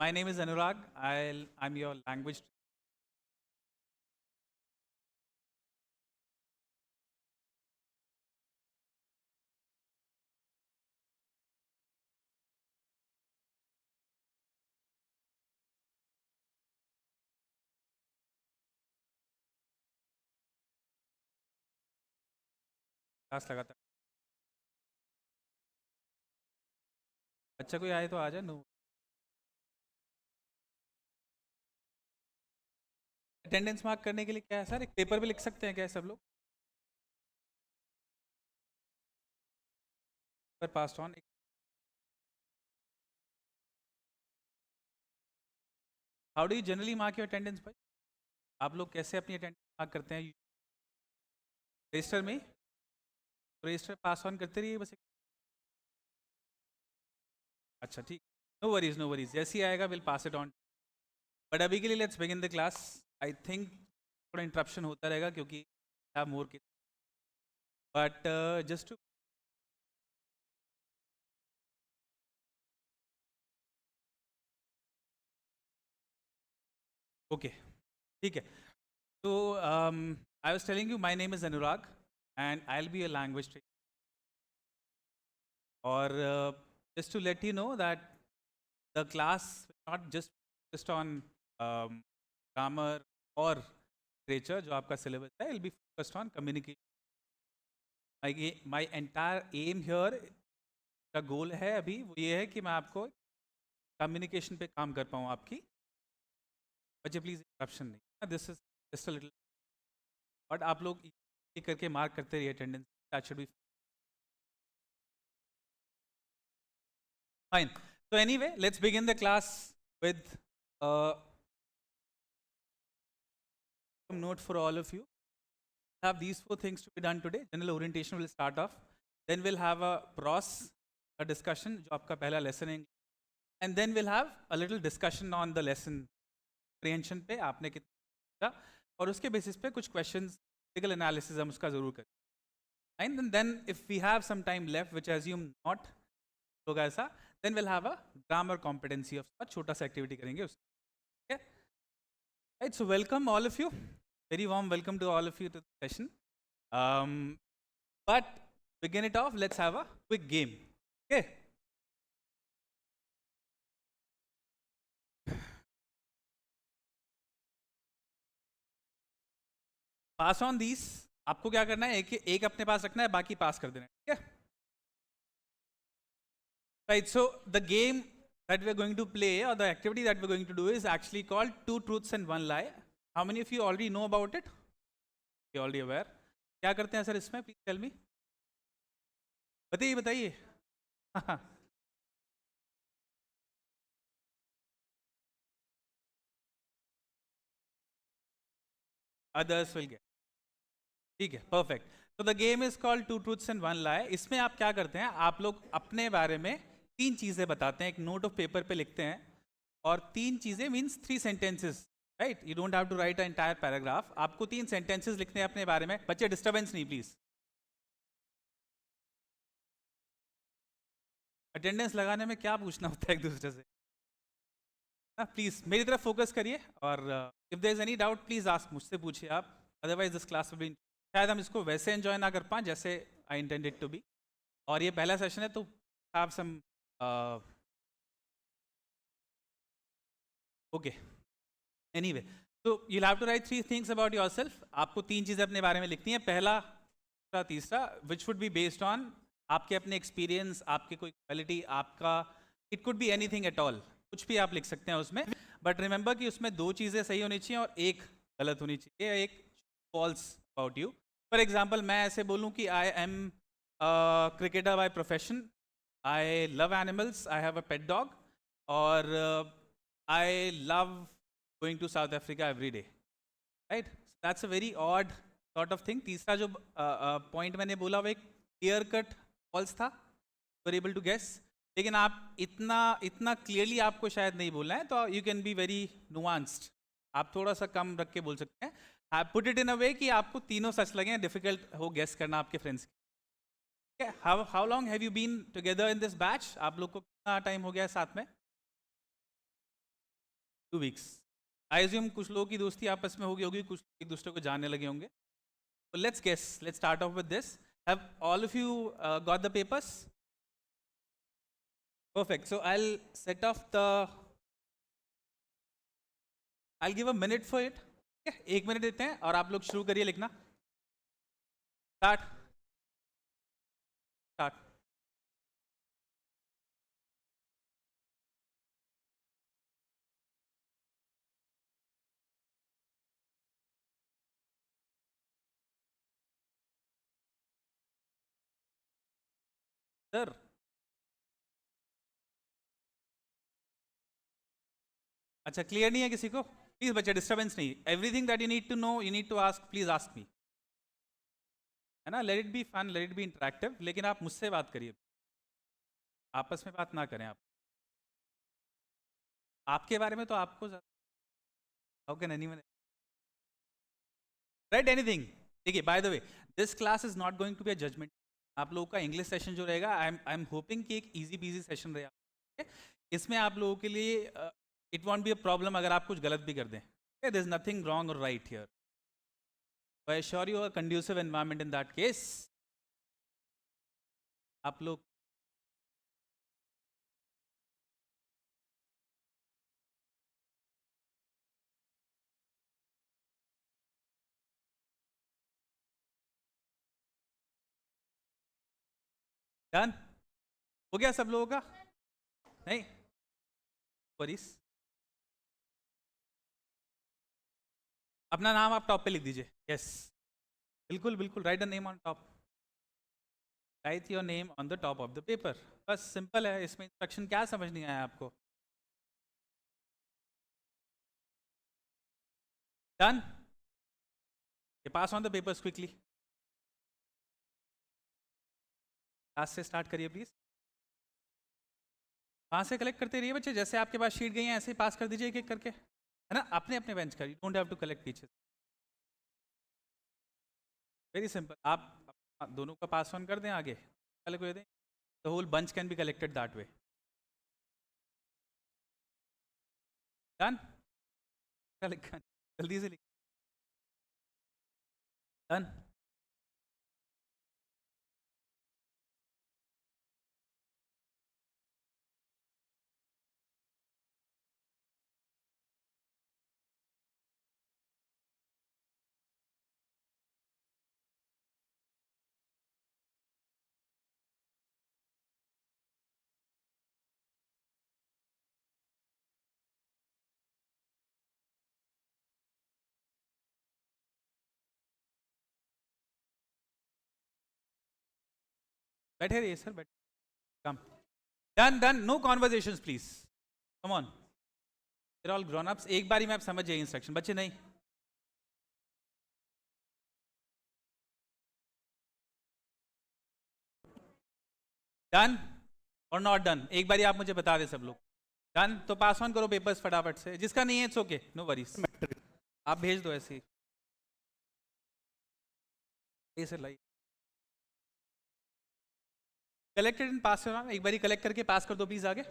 My name is Anurag. I'm your language. Class लगाता अच्छा कोई आए तो आ जाए नो अटेंडेंस मार्क करने के लिए क्या है सर एक पेपर पे लिख सकते हैं क्या सब लोग पर pass on how do you generally mark your attendance भाई आप लोग कैसे अपनी अटेंडेंस मार्क करते हैं रजिस्टर में रजिस्टर पास ऑन करते रहिए बस अच्छा ठीक नो वरीज जैसे ही आएगा will pass it on but अभी के लिए let's begin the class I think थोड़ा इंटरप्शन होता रहेगा क्योंकि have more but just to okay ठीक है तो I was telling you my name is Anurag and I will be a language or just to let you know that the class will not just focused on grammar or literature जो आपका syllabus है, it will be focused on communication. My entire aim here का goal है अभी वो ये है कि मैं आपको communication पे काम कर पाऊँ आपकी बच्चे प्लीज इंटरप्शन नहीं this is just a little but आप लोग ये करके मार्क करते रहिए attendance that should be fine so anyway let's begin the class with some note for all of you have these four things to be done today. General orientation will start off. Then we'll have a pros, a discussion, जो आपका पहला lesson है. And then we'll have a little discussion on the lesson comprehension पे आपने कितना और उसके basis पे कुछ questions, critical analysis हम उसका ज़रूर करें. And then if we have some time left, which I assume not होगा ऐसा, then we'll have a grammar competency of a छोटा सा activity करेंगे उसका. Okay? Right. So welcome all of you. Very warm welcome to all of you to the session. Um, but begin it off, let's have a quick game. Okay. Pass on these. आपको क्या करना है एक अपने पास रखना है बाकी पास कर देना है ठीक है right so the game that we're going to play or the activity that we're going to do is actually called two truths and one lie. How many of you already know about it? You already aware? क्या करते हैं sir इसमें please tell me. बताइए बताइए others will get ठीक है perfect तो the game is called two truths and one lie इसमें आप क्या करते हैं आप लोग अपने बारे में तीन चीजें बताते हैं एक नोट ऑफ पेपर पे लिखते हैं और तीन चीजें means three sentences write you don't have to write a entire paragraph आपको तीन सेंटेंसेस लिखने हैं अपने बारे में बच्चे डिस्टर्बेंस नहीं प्लीज अटेंडेंस लगाने में क्या पूछना होता है एक दूसरे से प्लीज मेरी तरफ फोकस करिए और if there is any doubt please ask मुझसे पूछिए आप otherwise this class will be शायद हम इसको वैसे एंजॉय ना कर पाए जैसे आई इंटेंडेड टू बी और ये पहला सेशन है तो हैव सम ओके एनीवे तो you have to write three things about yourself आपको तीन चीज़ें अपने बारे में लिखनी है पहला दूसरा तीसरा which would be based on आपके अपने एक्सपीरियंस आपके कोई क्वालिटी आपका it could be anything at all कुछ भी आप लिख सकते हैं उसमें बट रिमेंबर कि उसमें दो चीज़ें सही होनी चाहिए और एक गलत होनी चाहिए एक false about you for example मैं ऐसे बोलूँ कि I am cricketer by profession I love animals I have a pet dog और I love going to South Africa every day right that's a very odd sort of thing तीसरा जो point मैंने बोला वो एक क्लियर कट फॉल्स था were able to guess लेकिन आप इतना इतना क्लियरली आपको शायद नहीं बोलना है तो you can be very nuanced आप थोड़ा सा कम रख के बोल सकते हैं पुट इट इन अ वे कि आपको तीनों सच लगे डिफिकल्ट हो गेस करना आपके फ्रेंड्स की how long have you been together in this batch आप लोग को कितना टाइम हो गया साथ में 2 weeks. आई एज्यूम कुछ लोगों की दोस्ती आपस में होगी, कुछ एक दूसरे को जानने लगे होंगे. So let's guess. Let's start off with this. Have all of you got the papers? Perfect. So I'll give a minute for it. Okay? 1 minute देते हैं और आप लोग शुरू करिए लिखना. Start. Sir. अच्छा, क्लियर नहीं है किसी को? प्लीज बच्चे, डिस्टर्बेंस नहीं. Everything that you need to know, you need to ask, please ask me. है ना? Let it be fun, let it be interactive. लेकिन आप मुझसे बात करिए, आपस में बात ना करें. आपके बारे में तो आपको how can anyone write anything? देखिए, by the way, this class is not going to be a judgement. आप लोगों का इंग्लिश सेशन जो रहेगा, आई एम होपिंग कि एक इजी पीजी सेशन रहेगा. okay? इसमें आप लोगों के लिए it won't B a problem अगर आप कुछ गलत भी कर दें. देयर इज नथिंग रॉन्ग और right here. I assure you a conducive environment in that case. आप लोग डन हो गया सब लोगों का? नहीं वरीस. अपना नाम आप टॉप पे लिख दीजिए. यस, बिल्कुल बिल्कुल. Right the name on top. Right your name on the top of the paper. बस सिंपल है. इसमें इंस्ट्रक्शन क्या समझ नहीं आया आपको? Done. Pass on the papers quickly. Last से स्टार्ट करिए प्लीज. वहां से कलेक्ट करते रहिए बच्चे. जैसे आपके पास शीट गई है ऐसे ही पास कर दीजिए एक एक करके. है ना? अपने अपने बेंच का. You don't have to collect teachers. Very simple. आप दोनों का पास ऑन कर दें आगे, पहले को दे दें. The whole bunch can be collected that way. Done. जल्दी से लिख. डन. बैठे रहिए सर, बैठ. Come. Done done. No conversations please. Come on. They're all grown ups. एक बारी में आप समझ जाइए इंस्ट्रक्शन. बच्चे नहीं. डन और नॉट डन? एक बारी आप मुझे बता दें सब लोग. डन. तो पास ऑन करो पेपर्स फटाफट से. जिसका नहीं है इट्स ओके, नो वरीज. आप भेज दो ऐसे ही. ऐसे लाइए. कलेक्टेड एंड पास. एक बारी कलेक्ट करके पास कर दो प्लीज आगे.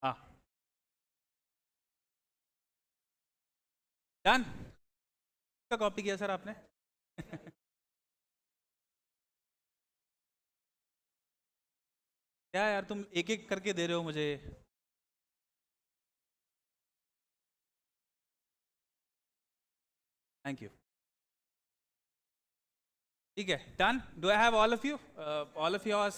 हाँ. डन. का कॉपी किया सर आपने? क्या यार, तुम एक एक करके दे रहे हो मुझे. Thank you. ठीक है. Done. Do I have all of you? All of yours.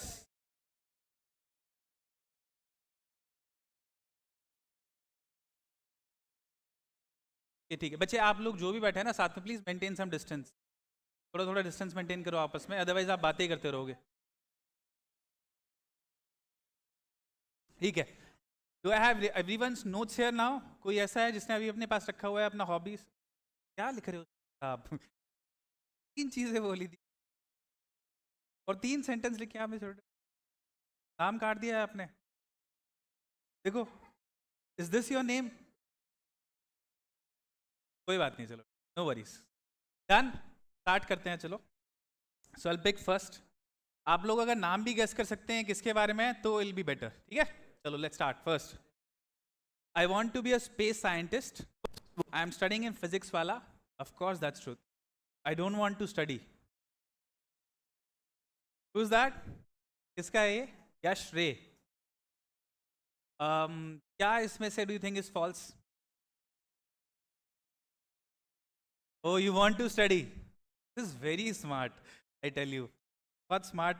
ठीक है बच्चे, आप लोग जो भी बैठे हैं ना साथ में, प्लीज मेंटेन सम डिस्टेंस. थोड़ा थोड़ा डिस्टेंस मेंटेन करो आपस में, अदरवाइज आप बातें करते रहोगे. ठीक है. Do I have everyone's notes here now? कोई ऐसा है जिसने अभी अपने पास रखा हुआ है अपना हॉबीज? क्या लिख रहे हो आप? 3 चीजें बोली थी और 3 सेंटेंस लिखे आपने. छोटे नाम काट दिया है आपने. देखो, इज दिस योर नेम? कोई बात नहीं, चलो, नो वरीज. डन. स्टार्ट करते हैं चलो. सो आई विल पिक फर्स्ट. आप लोग अगर नाम भी गेस कर सकते हैं किसके बारे में तो इल बी बेटर. ठीक है, चलो let's start. First I want to be a space scientist. I am studying in physics wala. Of course, that's truth. I don't want to study. Who's that? किसका है ये? यश रे. क्या इसमें से do you think is false? Oh, you want to study? This is very smart, I tell you. What smart?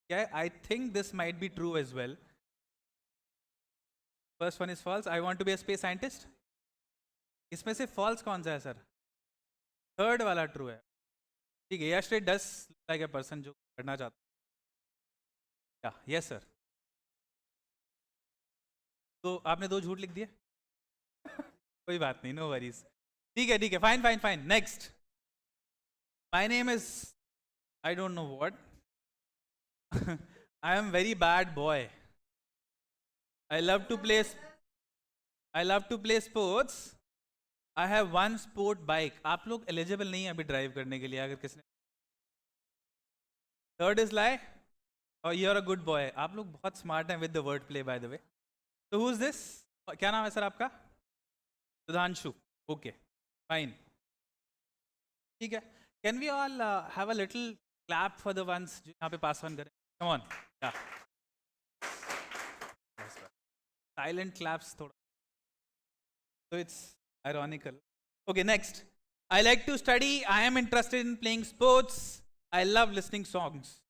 Yeah, I think this might be true as well. First one is false. I want to be a space scientist. इसमें से false कौन सा है sir? Third वाला true है. ठीक है. Yashray does look like a person जो करना चाहता. Yeah, yes sir. तो आपने 2 झूठ लिख दिए. कोई बात नहीं, no worries. ठीक है, fine. Next. My name is, I don't know what. I am very bad boy. I love to play sports. I have one sport bike. आप लोग eligible नहीं है अभी ड्राइव करने के लिए अगर किसने. Third is lie. Oh, you're a good boy. आप लोग बहुत smart हैं with the word play by the way. So who's this? क्या नाम है सर आपका? सुधांशु. Okay, fine. ठीक है. Can we all have a little clap for the ones जो यहाँ पे pass on करें? Come on. Yeah. Silent claps thoda. So it's ironical. Okay, next. I like to study. I am interested in playing sports. I love listening songs.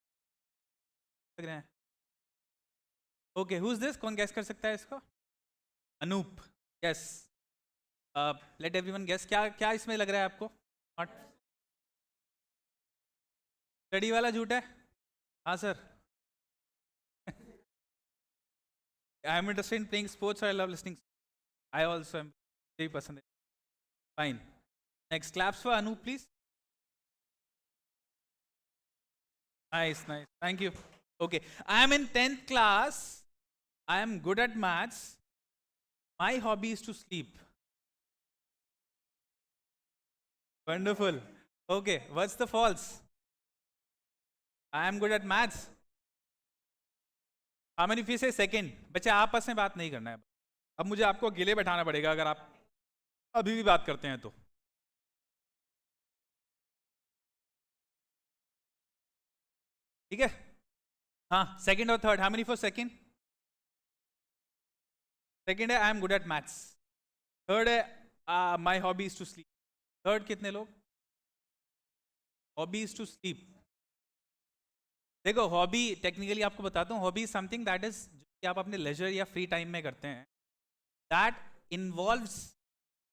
Okay, who's this? कौन guess कर सकता है इसको? Anoop. Yes. Let everyone guess. क्या इसमें लग रहा है आपको? Not. Study वाला झूठ है? हाँ sir. I am interested in playing sports. I love listening. I also am 3%. Fine. Next, claps for Anoop, please. Nice. Thank you. Okay. I am in 10th class. I am good at maths. My hobby is to sleep. Wonderful. Okay. What's the false? I am good at maths. How many of you say second? बच्चे आपस में बात नहीं करना है. अब मुझे आपको अकेले बैठाना पड़ेगा अगर आप अभी भी बात करते हैं तो. ठीक है. हाँ, सेकंड और third. How many for second? Second है I am good at maths. Third है my hobby is to sleep. Third कितने लोग? Hobby is to sleep. देखो हॉबी टेक्निकली आपको बताता हूँ. Hobby is something that is कि आप अपने लेजर या फ्री टाइम में करते हैं. दैट इन्वॉल्व्स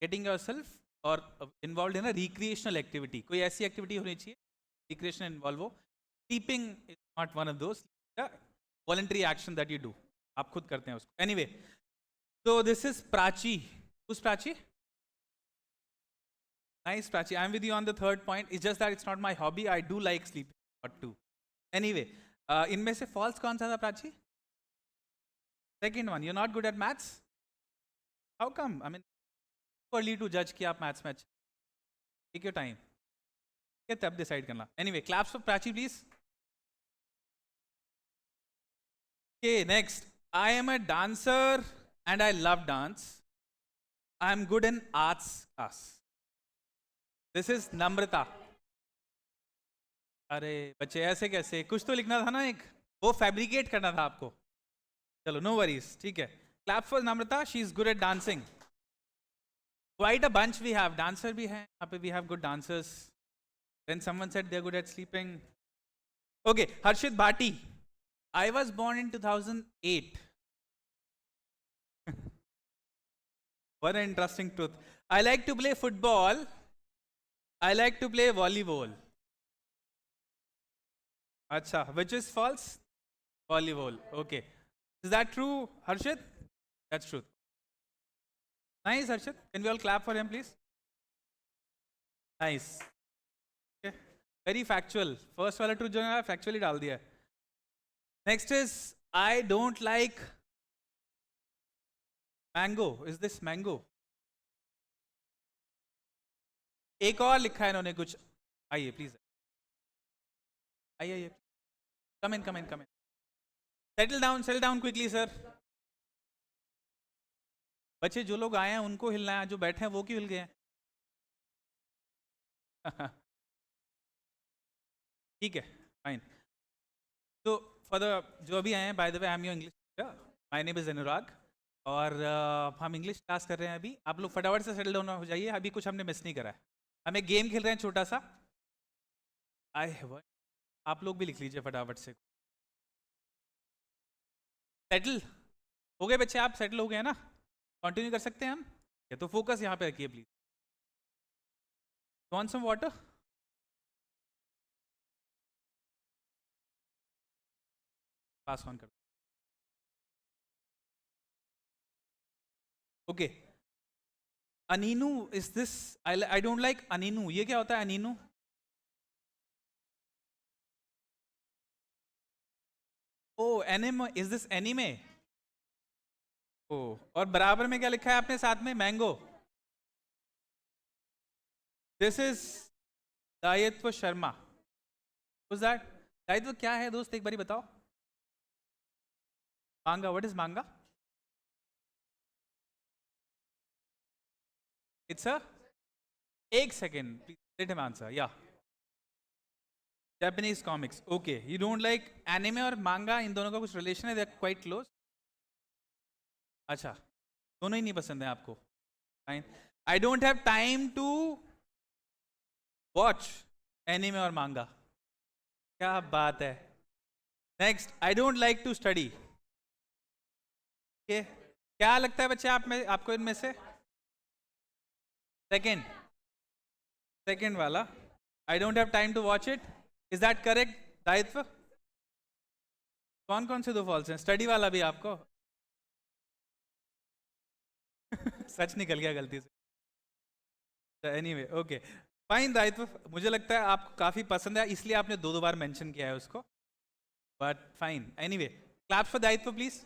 गेटिंग योरसेल्फ और involve in a recreational activity. कोई ऐसी एक्टिविटी होनी चाहिए रिक्रिएशन इन्वॉल्व हो. Sleeping is not one of those. Voluntary action that you do. आप खुद करते हैं उसको. Anyway, so this is Prachi. Who's Prachi? Nice Prachi. I'm with you on the third point. It's just that it's not my hobby. I do like sleeping but too. Anyway, इनमें से false कौन सा था Prachi? Second one. You're not good at maths? How come? I mean, too early to judge कि आप maths में अच्छे. Take your time. क्या तब decide करना. Anyway, claps for Prachi please. Okay, next. I am a dancer and I love dance. I am good in arts class. This is Namrata. अरे बच्चे ऐसे कैसे? कुछ तो लिखना था ना एक. वो फैब्रिकेट करना था आपको. चलो नो वरीज. ठीक है. Clap for Namrata. She is good at dancing. Quite a bunch we have. Dancer भी है. यहाँ पे we have good dancers. Then someone said they're good at sleeping. Okay, Harshit Bhati. I was born in 2008. What an interesting truth. I like to play football. I like to play volleyball. Acha, which is false? Volleyball. Okay. Is that true, Harshit? That's true. Nice, Harshit. Can we all clap for him, please? Nice. Okay. Very factual. First वाला truth जो है factually डाल दिया. Next is I don't like mango. Is this mango? एक और लिखा है इन्होंने कुछ. आइए प्लीज. आइए. Come in. Settle down quickly, sir. बच्चे जो लोग आए हैं उनको हिलना है, जो बैठे हैं वो क्यों हिल गए हैं? ठीक है, फाइन। तो फॉर द जो अभी आए हैं, by the way I am your English teacher, my name is Anurag, और हम इंग्लिश क्लास कर रहे हैं अभी। आप लोग फटाफट से सेटल डाउन हो जाइए, अभी कुछ हमने मिस नहीं करा है। हम एक गेम खेल रहे हैं छोटा सा। आई हैव, आप लोग भी लिख लीजिए फटाफट से। सेटल हो गए बच्चे? आप सेटल हो गए हैं ना? कंटिन्यू कर सकते हैं हम? तो फोकस यहाँ पे रखिए please. Want some water? Pass on कर। ओके, अनीनू is this? I don't like अनीनू। ये क्या होता है अनीनू? Oh anime, is this anime? Oh, और बराबर में क्या लिखा है आपने साथ में? मैंगो। दिस इज दायित्व शर्मा। दैट दायित्व क्या है दोस्त, एक बारी बताओ। Manga, what is manga? It's a, एक second please, let him answer. या Japanese comics, okay. You don't like anime और मांगा, इन दोनों का कुछ रिलेशन है? They are quite close. अच्छा, दोनों ही नहीं पसंद है आपको? Fine. I don't have time to watch anime और मांगा। क्या बात है। Next, I don't like to study. क्या लगता है बच्चे आप में, आपको इनमें से? सेकेंड, सेकेंड वाला, I don't have time to watch it. Is that correct Dayitva? कौन कौन से दो फॉल्स हैं? स्टडी वाला भी आपको? सच निकल गया गलती से। एनीवे, ओके, फाइन दायित्व। मुझे लगता है आपको काफी पसंद है, इसलिए आपने दो दो बार मेंशन किया है उसको, but fine. Anyway, claps for Dayitva please.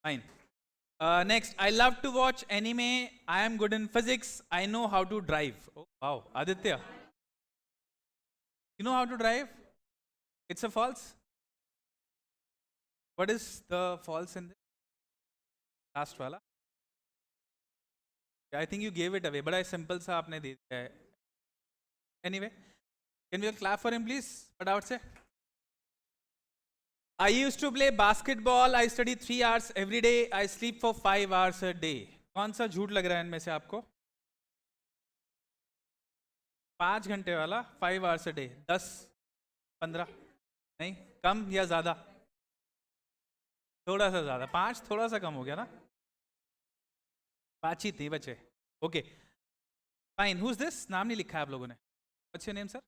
Fine. Next, I love to watch anime. I am good in physics. I know how to drive. Oh, wow, Aditya, you know how to drive? It's a false. What is the false in this last wala? I think you gave it away, but I simple sa aapne de diya hai. Anyway, can we all clap for him, please? But I would say, I used to play basketball. I study 3 hours every day. I sleep for 5 hours a day. कौन सा झूठ लग रहा है इनमें से आपको? 5 घंटे वाला, 5 hours a day, 10, 15? नहीं, कम या ज्यादा? थोड़ा सा ज्यादा, 5 थोड़ा सा कम हो गया ना? 5 ही थी बच्चे। Okay, fine. Who is this? नाम नहीं लिखा है आप लोगों ने। What's your name sir?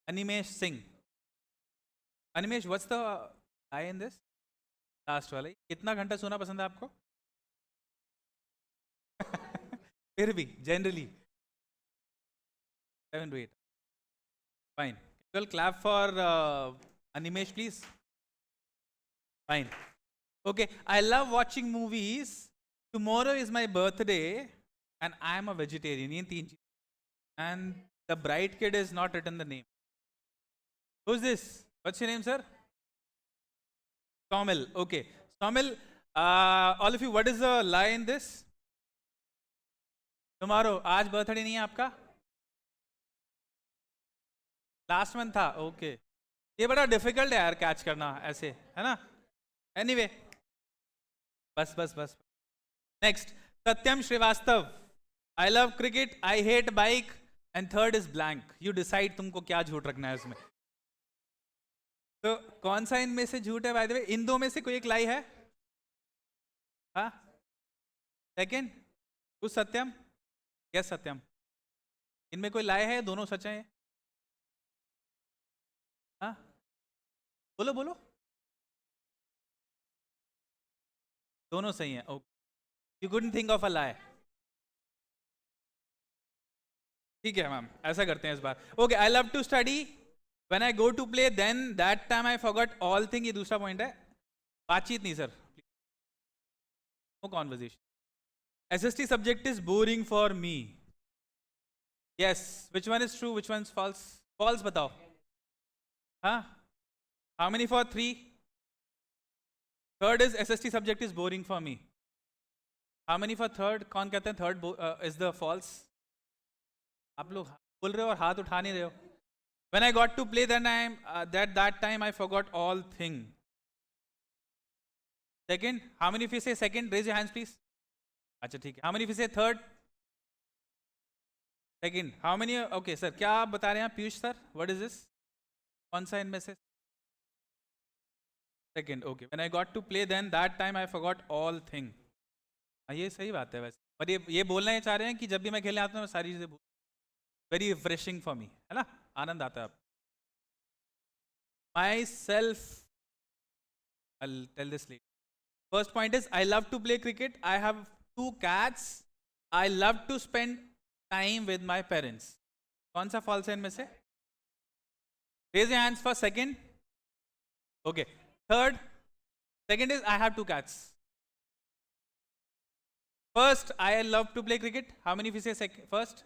Animesh Singh. Animesh, what's the I in this last वाले? कितना घंटा सोना पसंद है आपको? फिर भी generally 7 to 8। Fine, well clap for Animesh please. Fine. Okay, I love watching movies. Tomorrow is my birthday and I am a vegetarian. ये तीन चीज़. And the bride kid is not written the name. Who's this? What's your name, sir? Somil. Okay, Somil, all of you, what is the lie in this? Tomorrow, आज birthday नहीं है आपका? Last month था? Okay, ये बड़ा difficult है यार catch करना ऐसे, है ना? एनीवे, बस बस बस। Next, Satyam Shrivastava. I love cricket, I hate bike, and third is blank. You decide तुमको क्या झूठ रखना है इसमें। तो कौन सा इनमें से झूठ है? बाय द वे, इन दो में से कोई एक लाई है? हाँ, सेकेंड, कुछ सत्यम? यस सत्यम, इनमें कोई लाई है? दोनों सच है? हाँ, बोलो बोलो। दोनों सही हैं। Okay, you couldn't think of a lie. ठीक है मैम, ऐसा करते हैं इस बार। Okay, I love to study, when I go to play then that time I forgot all thing. ये दूसरा पॉइंट है। बातचीत नहीं sir, no conversation. SST subject is boring for me. Yes, which one is true, which one is false? False बताओ। हाँ, how many for 3? Third is SST subject is boring for me. How many for third? कौन कहते हैं third is the false? आप लोग बोल रहे हो और हाथ उठा नहीं रहे हो. When I got to play that time I forgot all thing. Second, how many of you say second? Raise your hands please. अच्छा ठीक है. How many of you say third? Second. How many? Okay sir. क्या आप बता रहे हैं Piyush sir? What is this? कौन सा इनमें से? Second. Okay. When I got to play that time I forgot all thing. ये सही बात है वैसे. और ये बोलना ये चाह रहे हैं कि जब भी मैं खेलने आता हूँ मैं सारी चीजें भूल. Very refreshing for me. है ना? आनंद आता है आप. Myself. I'll tell this later. First point is I love to play cricket. I have 2 cats. I love to spend time with my parents. कौन सा false है इनमें से? Raise your hands for second. Okay. Third. Second is I have 2 cats. First, I love to play cricket. How many of you say first?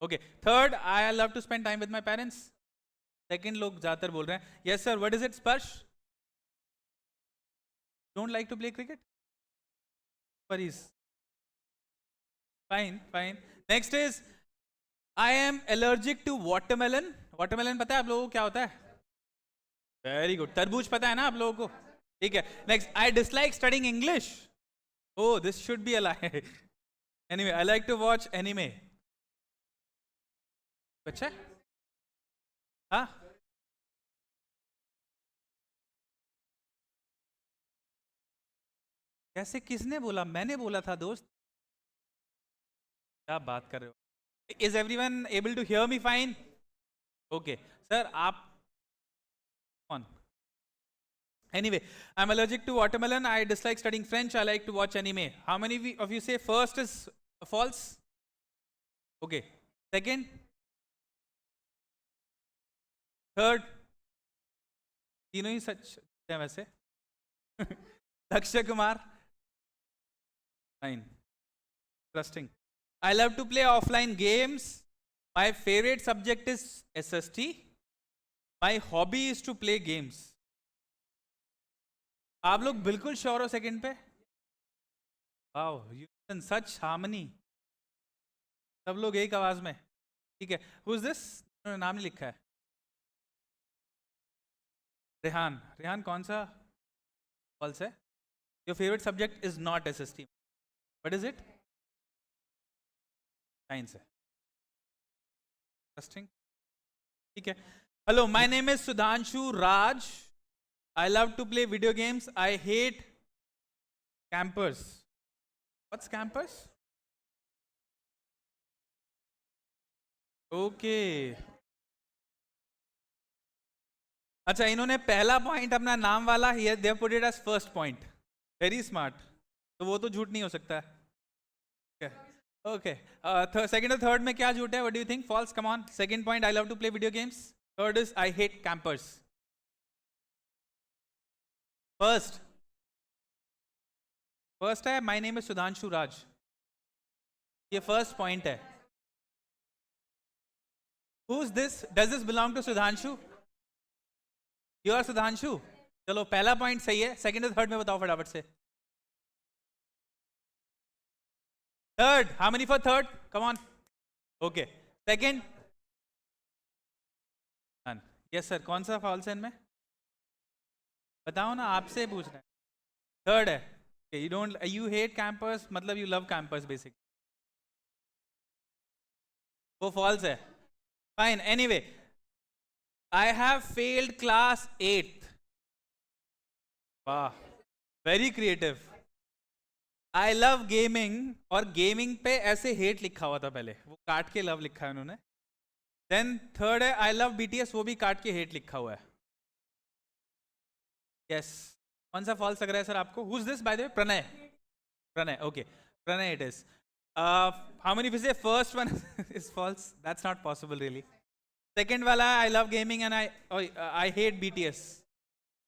Okay. Third, I love to spend time with my parents. Second लोग ज़्यादातर बोल रहे हैं. Yes sir. What is it, Sparsh? Don't like to play cricket? Worries. Fine, fine. Next is I am allergic to watermelon. Watermelon पता है आप लोगों को क्या होता है? Very good. तरबूज पता है ना आप लोगों को? ठीक है. Next, I dislike studying English. Oh, this should be a lie. Anyway, I like to watch anime. अच्छा? हाँ? कैसे किसने बोला? मैंने बोला था दोस्त. क्या बात कर रहे हो? Is everyone able to hear me fine? Okay. Sir, आप on. Anyway, I'm allergic to watermelon. I dislike studying French. I like to watch anime. How many of you say first is false? Okay. Second? Third? तीनों ही सच हैं वैसे. Lakshay Kumar? Fine. Interesting. I love to play offline games. My favorite subject is SST. My hobby is to play games. आप लोग बिल्कुल sure हो second पे? Wow, you in such harmony. सब लोग एक आवाज में. ठीक है. Who is this? नाम नहीं लिखा है. रेहान. रेहान कौन सा फॉल्स है? Your favourite subject is not SST. What is it? Science है. इंटरेस्टिंग. ठीक है. Hello, my name is Sudhanshu Raj. I love to play video games. I hate campers. What's campers? Okay. अच्छा, इन्होंने पहला पॉइंट अपना नाम वाला here they have put it as first point. Very smart. तो वो तो झूठ नहीं हो सकता है. Okay. Second और third में क्या झूठ है? What do you think? False. Come on. Second point, I love to play video games. Third is I hate campers. First है my name is सुधांशु राज. ये first point है. Who's this? Does this belong to Sudhanshu? You are Sudhanshu? चलो पहला point सही है. Second और third में बताओ फटाफट से. Third. How many for third? Come on. Okay. Second. None. Yes sir. कौन सा false है इनमें? बताओ ना, आपसे पूछ रहे हैं. थर्ड है. You hate campers मतलब you love campers basically. वो false है. Fine. Anyway, I have failed class 8th. वाह, very creative. I love gaming. और gaming पे ऐसे hate लिखा हुआ था पहले, वो काट के love लिखा है उन्होंने. Then third है I love BTS, वो भी काट के hate लिखा हुआ है. Yes. कौन सा false लग रहा है सर आपको? Who's this by the way? Pranay. Pranay. Okay. Pranay it is. How many of you say first one is false? That's not possible really. Second wala I love gaming and I hate BTS.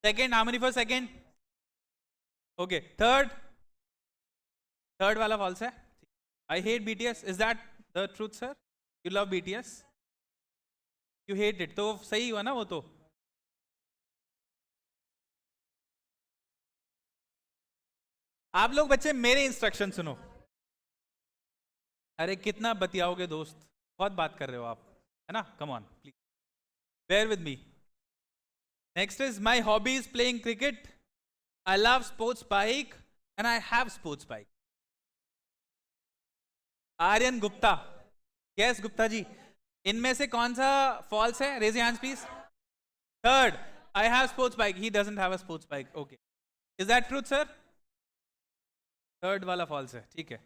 Second, how many for second? Okay. Third wala false hai. I hate BTS. Is that the truth sir? You love BTS? You hate it. तो सही हुआ ना वो तो. आप लोग बच्चे मेरे इंस्ट्रक्शन सुनो. अरे कितना बतियाओगे दोस्त, बहुत बात कर रहे हो आप, है ना. Come on please, bear with me. Next is my hobby is playing cricket. I love sports bike and I have sports bike. Aryan Gupta, yes Gupta ji, इनमें से कौन सा फॉल्स है? Raise your hands please. Third, I have sports bike, he doesn't have a sports bike. Okay, is that truth sir? Third वाला false है, ठीक है.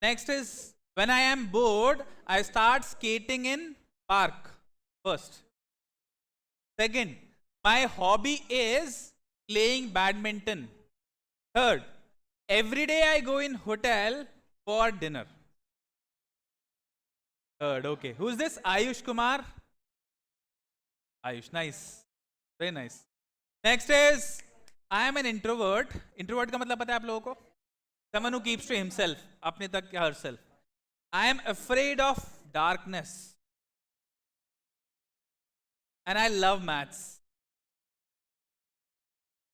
Next is when I am bored I start skating in park. First. Second, my hobby is playing badminton. Third, every day I go in hotel for dinner. Third, okay. Who's this? Ayush Kumar. Ayush, nice. Very nice. Next is, I am an introvert. Introvert का मतलब पता है आप लोगों को? Someone who keeps to himself, अपने तक या herself. I am afraid of darkness. And I love maths.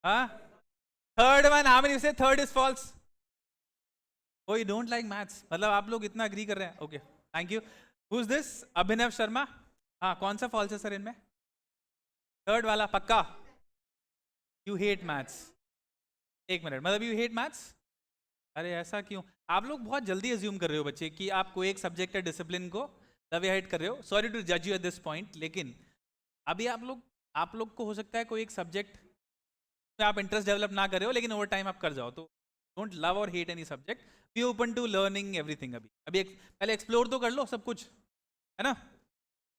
Huh? Third one, how many say third is false? Oh, you don't like maths. मतलब आप लोग इतना agree कर रहे हैं. Okay, thank you. Who's this? अभिनव शर्मा. हाँ, कौन सा false है सर इनमें? Third वाला पक्का. You hate maths. एक मिनट, मतलब you hate maths? अरे ऐसा क्यों? आप लोग बहुत जल्दी assume कर रहे हो बच्चे कि आप कोई एक सब्जेक्ट या डिसिप्लिन को लव या हेट कर रहे हो. सॉरी टू जज यू एट दिस पॉइंट, लेकिन अभी आप लोग को हो सकता है कोई एक सब्जेक्ट में आप इंटरेस्ट डेवलप ना कर रहे हो, लेकिन ओवर टाइम आप कर जाओ. तो डोंट लव और hate any subject, be open to learning everything. अभी पहले एक्सप्लोर तो कर लो सब कुछ, है ना.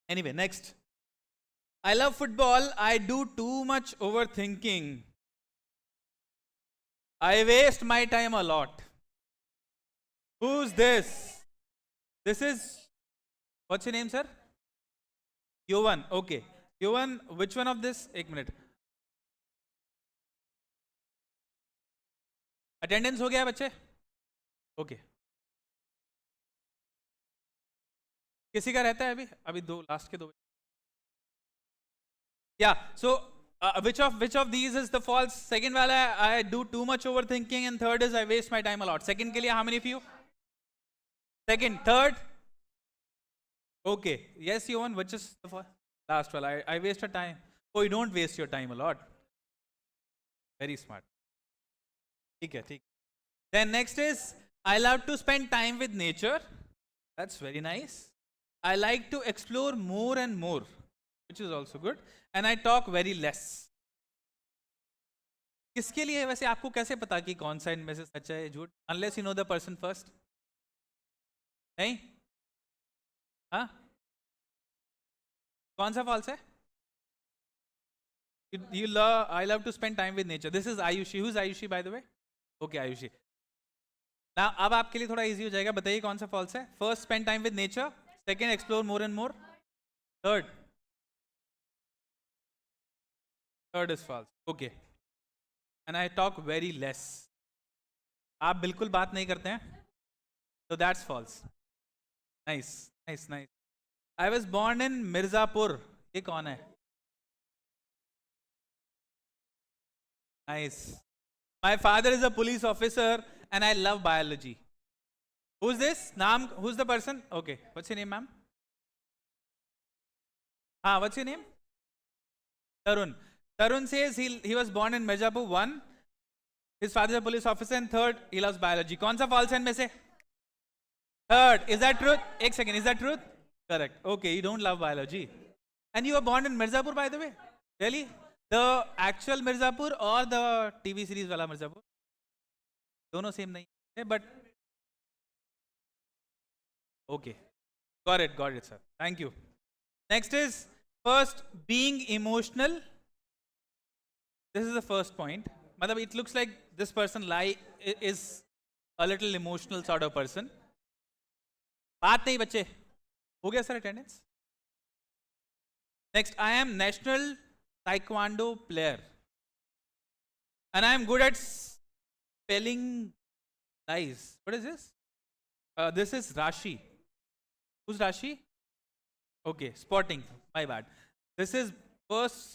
Anyway, next. I love football. I do too much over thinking. I waste my time a lot. Who's this? This is, what's your name sir? Yovan. Okay, Yovan, which one of this? एक minute. Attendance हो गया बच्चे? Okay. किसी का रहता है अभी दो, लास्ट के दो. या सो which of these is the false? Second वाला I do too much overthinking, and third is I waste my time a lot. Second के लिए how many of you? Second, third. Okay, yes Yovan, which is the false? Last one, I waste your time. Oh, you don't waste your time a lot. Very smart. ठीक है, ठीक. Then next is, I love to spend time with nature. That's very nice. I like to explore more and more, which is also good. And I talk very less. किसके लिए वैसे आपको कैसे पता कि कौन सा इनमें से सच है झूठ? Unless you know the person first. नहीं? हाँ? कौन सा false है? I love to spend time with nature. This is Ayushi. Who's Ayushi by the way? Okay, Ayushi. Now, अब आपके लिए थोड़ा इजी हो जाएगा. बताइए कौन सा फॉल्स है? First, spend time with nature. Second, explore more and more. Third is false. Okay. And I talk very less. आप बिल्कुल बात नहीं करते हैं, तो that's false. Nice nice nice. I was born in Mirzapur. ये कौन है? Nice. My father is a police officer and I love biology. Who's this? Naam, who's the person? Okay, what's your name, ma'am? What's your name? Tarun. Tarun says he was born in Mirzapur. 1, his father is a police officer, and third, he loves biology. कौन सा false है इनमें से? Third. Is that truth? एक second, is that truth? Correct. Okay, you don't love biology. And you were born in Mirzapur, by the way? Really? The actual Mirzapur or the TV series वाला Mirzapur? दोनों same नहीं है, but okay. Got it sir, thank you. Next is first, being emotional. This is the first point. मतलब it looks like this person is a little emotional sort of person. बात नहीं बच्चे, हो गया sir attendance. Next, I am national taekwondo player and I am good at spelling lies. What is this? This is Rashi. Who's Rashi? Okay, spotting. My bad. This is first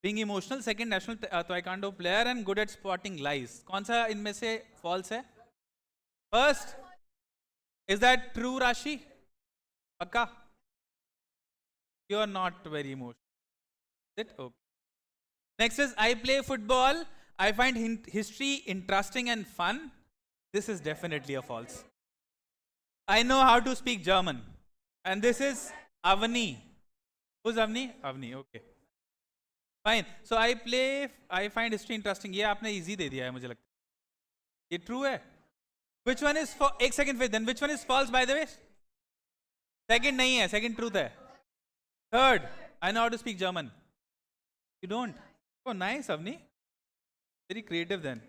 being emotional, second national taekwondo player and good at spotting lies. कौन सा इनमें से false है? First, is that true Rashi? पक्का? You are not very emotional, it okay. Next is I play football, I find history interesting and fun. This is definitely a false. I know how to speak German. And this is Avni. Who's Avni? Avni, okay. Fine. So I find history interesting. ये आपने easy दे दिया है मुझे लगता है। ये true है? Which one is for? एक second wait. Then which one is false by the way? Second नहीं है. Second truth है. Third, I know how to speak German. You don't? Oh, nice, Avni. Very creative then.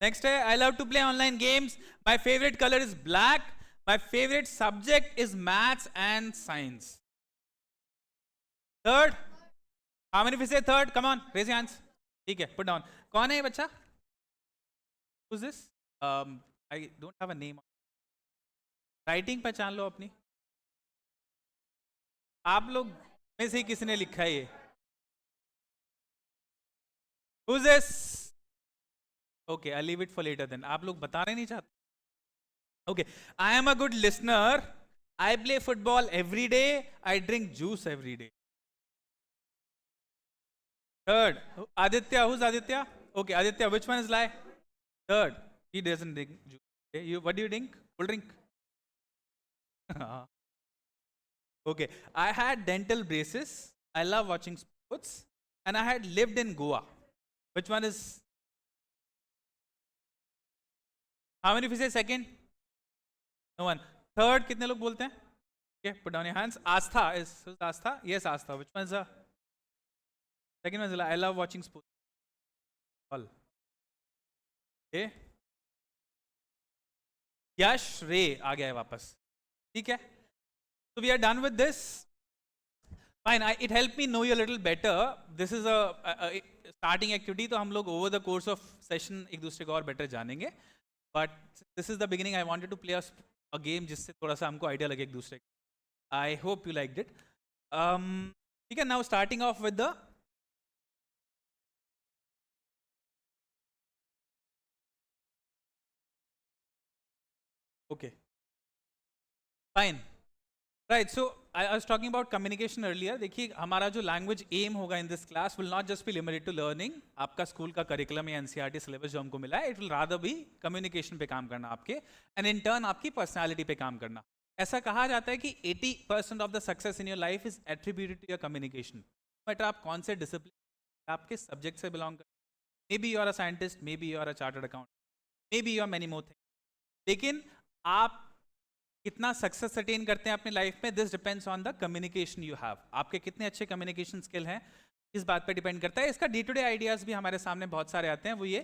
Next, I love to play online games. My favorite color is black. My favorite subject is maths and science. Third, how many of you say third? Come on, raise your hands. ठीक है, put down. कौन है ये बच्चा? Who's this? I don't have a name. Writing पहचान लो अपनी। आप लोग में से किसने लिखा है ये? Who's this? Okay, I'll leave it for later then. आप लोग बताने नहीं चाहते? Okay, I am a good listener. I play football every day. I drink juice every day. Third, Aditya. Who's Aditya? Okay, Aditya. Which one is lie? Third, he doesn't drink juice. Okay, what do you drink? Cold drink. Okay, I had dental braces. I love watching sports, and I had lived in Goa. Which one is? How many of you say second? No one. Third, कितने लोग बोलते हैं? Okay, put down your hands. Astha is Astha? Yes, Astha. Which one is the second one? Is I love watching sports. All. Okay. Yash Ray आ गया है वापस. ठीक है? So we are done with this. Fine. It helped me know you a little better. This is a starting activity, तो हम लोग over the course of session एक दूसरे को और better जानेंगे. But this is the beginning. I wanted to play a game जिससे थोड़ा सा हमको idea लगे एक दूसरे को. I hope you liked it. ठीक है, now starting off with the okay. Fine. Right, so I was talking about communication earlier. देखिए हमारा जो language aim होगा in this class will not just be limited to learning. आपका school का curriculum या NCERT syllabus जो हमको मिला है, it will rather be communication पे काम करना आपके, and in turn आपकी personality पे काम करना. ऐसा कहा जाता है कि 80% of the success in your life is attributed to your communication. No matter आप कौन से discipline, आपके subject से belong करते हैं. Maybe you are a scientist, maybe you are a chartered accountant, maybe you are many more things. लेकिन आप कितना सक्सेस अटेन करते हैं अपनी लाइफ में, this depends on the communication you have. आपके कितने अच्छे कम्युनिकेशन स्किल हैं इस बात पर डिपेंड करता है. इसका डे टू डे आइडियाज भी हमारे सामने बहुत सारे आते हैं. वो ये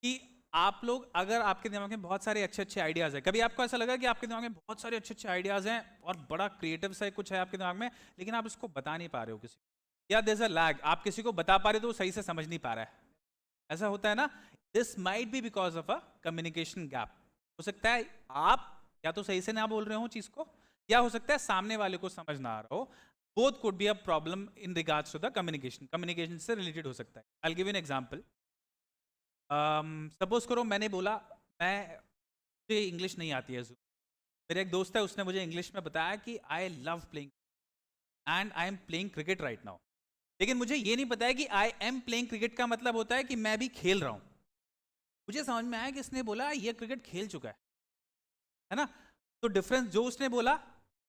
कि आप लोग अगर आपके दिमाग में बहुत सारे अच्छे अच्छे आइडियाज हैं, कभी आपको ऐसा लगा कि आपके दिमाग में बहुत सारे अच्छे अच्छे आइडियाज हैं और बड़ा क्रिएटिव सा कुछ है आपके दिमाग में, लेकिन आप उसको बता नहीं पा रहे हो किसी को, या देयर इज अ लैग, आप किसी को बता पा रहे हो तो वो सही से समझ नहीं पा रहा है. ऐसा होता है ना. This might be because of a communication gap. हो सकता है आप या तो सही से ना बोल रहे हो चीज को, या हो सकता है सामने वाले को समझ ना आ रहा हो. Both could be a problem in regards to the communication. Communication से रिलेटेड हो सकता है. I will give you an example. Suppose करो मैंने बोला मुझे इंग्लिश नहीं आती है. मेरा एक दोस्त है, उसने मुझे इंग्लिश में बताया कि I love playing and I am playing cricket right now. लेकिन मुझे ये नहीं पता है कि आई एम प्लेइंग क्रिकेट का मतलब होता है कि मैं भी खेल रहा हूँ. मुझे समझ में आया कि इसने बोला ये क्रिकेट खेल चुका है ना. तो डिफरेंस जो उसने बोला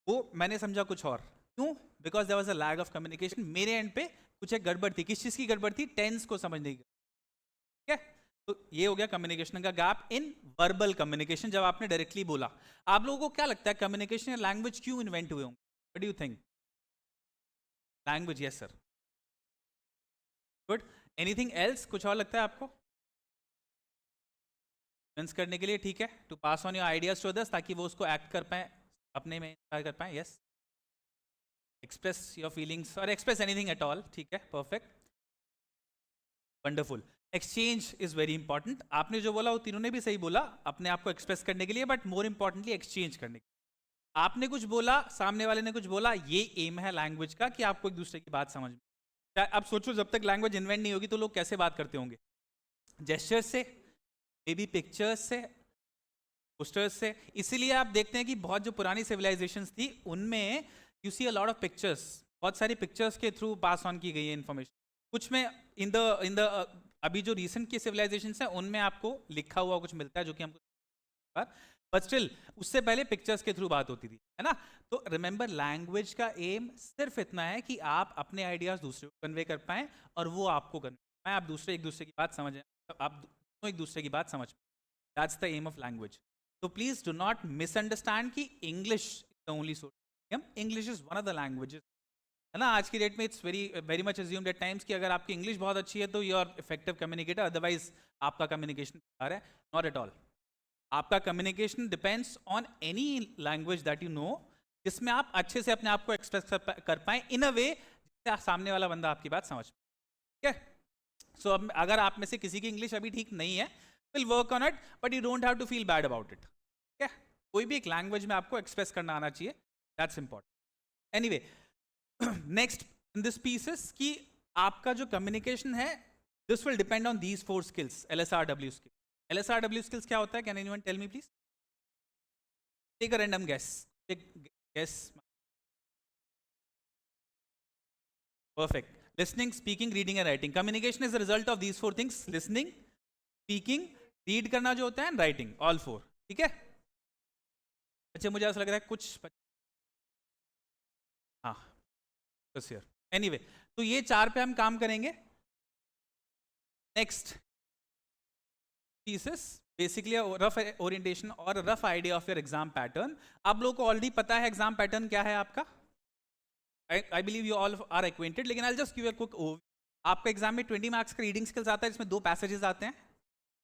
वो मैंने समझा कुछ और. क्यों? Because there was a lag of communication. मेरे एंड पे कुछ एक गड़बड़ थी. किस चीज की गड़बड़ थी? टेंस को समझने की. ठीक है, तो ये हो गया कम्युनिकेशन का गैप इन वर्बल कम्युनिकेशन, जब आपने डायरेक्टली बोला. आप लोगों को क्या लगता है कम्युनिकेशन या लैंग्वेज क्यों इन्वेंट हुए होंगे? What do you think? Language, yes sir. Good. Anything else? कुछ और लगता है आपको करने के लिए? ठीक है, to pass on your ideas to others, ताकि वो उसको एक्ट कर पाए, अपने में इंस्पायर कर पाए. यस, एक्सप्रेस योर फीलिंग्स और एक्सप्रेस एनीथिंग एट ऑल. ठीक है, perfect, wonderful. Exchange is very important. आपने जो बोला वो तीनों ने भी सही बोला, अपने आप को एक्सप्रेस करने के लिए, बट मोर इंपॉर्टेंटली एक्सचेंज करने के लिए. आपने कुछ बोला, सामने वाले ने कुछ बोला, ये एम है लैंग्वेज का कि आपको एक दूसरे की बात समझ में. अब सोचो जब तक लैंग्वेज इन्वेंट नहीं होगी तो लोग कैसे बात करते होंगे? जेस्चर्स से, मे बी पिक्चर्स से, पोस्टर्स से। इसीलिए आप देखते हैं कि बहुत जो पुरानी सिविलाइजेशंस थी उनमें you see a lot of pictures, बहुत सारी पिक्चर्स के थ्रू पास ऑन की गई है इन्फॉर्मेशन। कुछ में इन द अभी जो रिसेंट की सिविलाइजेशंस हैं उनमें आपको लिखा हुआ कुछ मिलता है जो कि हमको, बट स्टिल उससे पहले पिक्चर्स के थ्रू बात होती थी, है ना? तो रिमेंबर लैंग्वेज का एम सिर्फ इतना है कि आप अपने आइडियाज दूसरे को कन्वे कर पाएं और वो आपको कन्वे कर पाएं, आप दूसरे एक दूसरे की बात समझें, आप दोनों एक दूसरे की बात समझ पाएं। That's the aim of language. तो प्लीज डू नॉट मिसअंडरस्टैंड कि English the only source, English is one of the languages, है ना? आज की डेट में it's very very much assumed at times कि अगर आपकी इंग्लिश बहुत अच्छी है तो you are effective communicator, otherwise आपका कम्युनिकेशन बेकार है। Not at all. आपका communication depends on any language that you know, जिसमें आप अच्छे से अपने आप को एक्सप्रेस कर पाए इन अ वे जिससे सामने वाला बंदा आपकी बात समझ पाए। ठीक है? सो अब अगर आप में से किसी की इंग्लिश अभी ठीक नहीं है, will work on it, but you don't have to feel bad about it. ठीक है? कोई भी एक लैंग्वेज में आपको एक्सप्रेस करना आना चाहिए, that's important. Anyway, next in this pieces कि आपका जो कम्युनिकेशन है, this will depend on these 4 skills, LSRW skill. LSRW skills क्या होता है? Can anyone tell me please? Take a random guess. Take guess. Perfect. Listening, speaking, reading and writing. Communication is the result of these 4 things: listening, speaking, read करना जो होता है, and writing. All 4. ठीक है? अच्छा, मुझे ऐसा लग रहा है कुछ, हाँ, बस यार। Anyway, तो ये 4 पे हम काम करेंगे। Next pieces, basically rough orientation और rough idea of your exam pattern. आप लोगों को ऑलरेडी पता है एग्जाम पैटर्न क्या है आपका, I believe you all are acquainted, लेकिन I just give a quick overview. आपका एग्जाम में 20 मार्क्स का रीडिंग स्किल्स आता है, जिसमें 2 पैसेजेस आते हैं,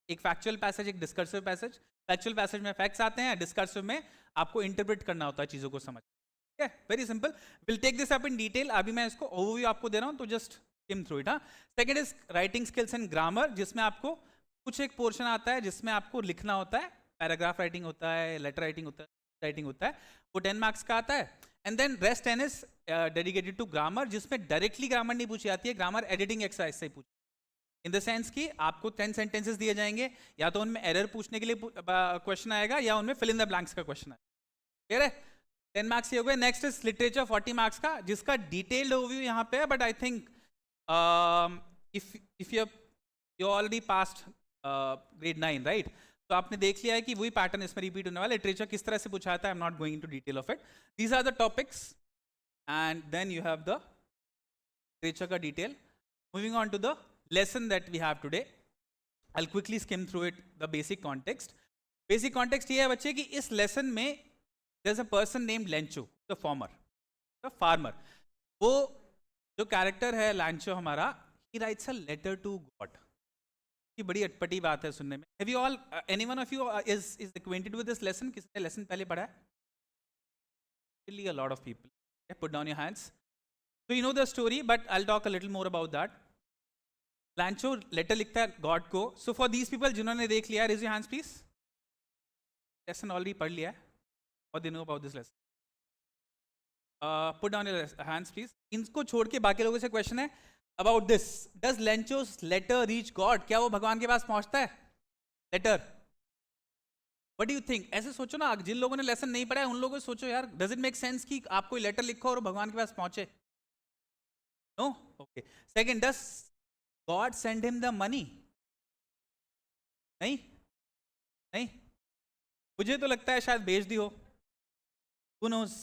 एक फैक्चुअल पैसेज, एक डिस्कर्सिव पैसेज। फैक्चुअल पैसेज में फैक्ट्स आते हैं, डिस्कर्सिव में आपको इंटरप्रेट करना होता है चीजों को समझ। ठीक है? Very simple. Will take this up in detail. अभी मैं इसको ओवरव्यू आपको दे रहा हूं, तो जस्ट स्किम थ्रू इट। हाँ, second is writing skills and grammar, जिसमें आपको कुछ एक पोर्शन आता है जिसमें आपको लिखना होता है, पैराग्राफ राइटिंग होता है, लेटर राइटिंग होता है, राइटिंग होता है, वो 10 मार्क्स का आता है। And then rest 10 is dedicated to grammar, जिसमें डायरेक्टली ग्रामर नहीं पूछी जाती है, ग्रामर एडिटिंग एक्सरसाइज से पूछी, इन द सेंस कि आपको 10 सेंटेंसेस दिए जाएंगे, या तो उनमें एरर पूछने के लिए क्वेश्चन आएगा, या उनमें फिल इन द ब्लैंक्स का क्वेश्चन आएगा। क्लियर है? 10 मार्क्स ये हो गए। नेक्स्ट इज लिटरेचर, 40 मार्क्स का, जिसका डिटेल्ड ओवरव्यू यहाँ पे है, but I think if you already past grade 9, right? तो आपने देख लिया है कि वही पैटर्न इसमें रिपीट होने वाला है। लिटरेचर किस तरह से पूछा जाता है, I am not going to detail of it. These are the topics and then you have the literature का detail. Moving on to the lesson that we have today, I'll quickly skim through it, the basic context. Basic context ये है बच्चे कि इस lesson में there's a person named Lencho, the farmer. वो जो character है Lencho हमारा, he writes a letter to God. ये बड़ी अटपटी बात है सुनने में। Have you all, anyone of you is acquainted with this lesson? किसने lesson पहले पढ़ा है? Really a lot of people. Okay, put down your hands. So you know the story, but I'll talk a little more about that. Lencho letter लिखता है God को। So for these people जिन्होंने देख लिया, raise your hands please, lesson already पढ़ लिया है और they know about this lesson, put down your hands please. इनको छोड़ के बाकी लोगों से क्वेश्चन है about this, does Lencho's letter reach God? क्या वो भगवान के पास पहुंचता है letter? What do you think? ऐसे सोचो ना, जिन लोगों ने लेसन नहीं पढ़ा है उन लोगों से सोचो यार, डज इट मेक सेंस कि आप कोई लेटर लिखो और भगवान के पास पहुंचे? No? Okay. Second, does God send him the money? नहीं, नहीं, मुझे तो लगता है शायद भेज दी हो। Who knows?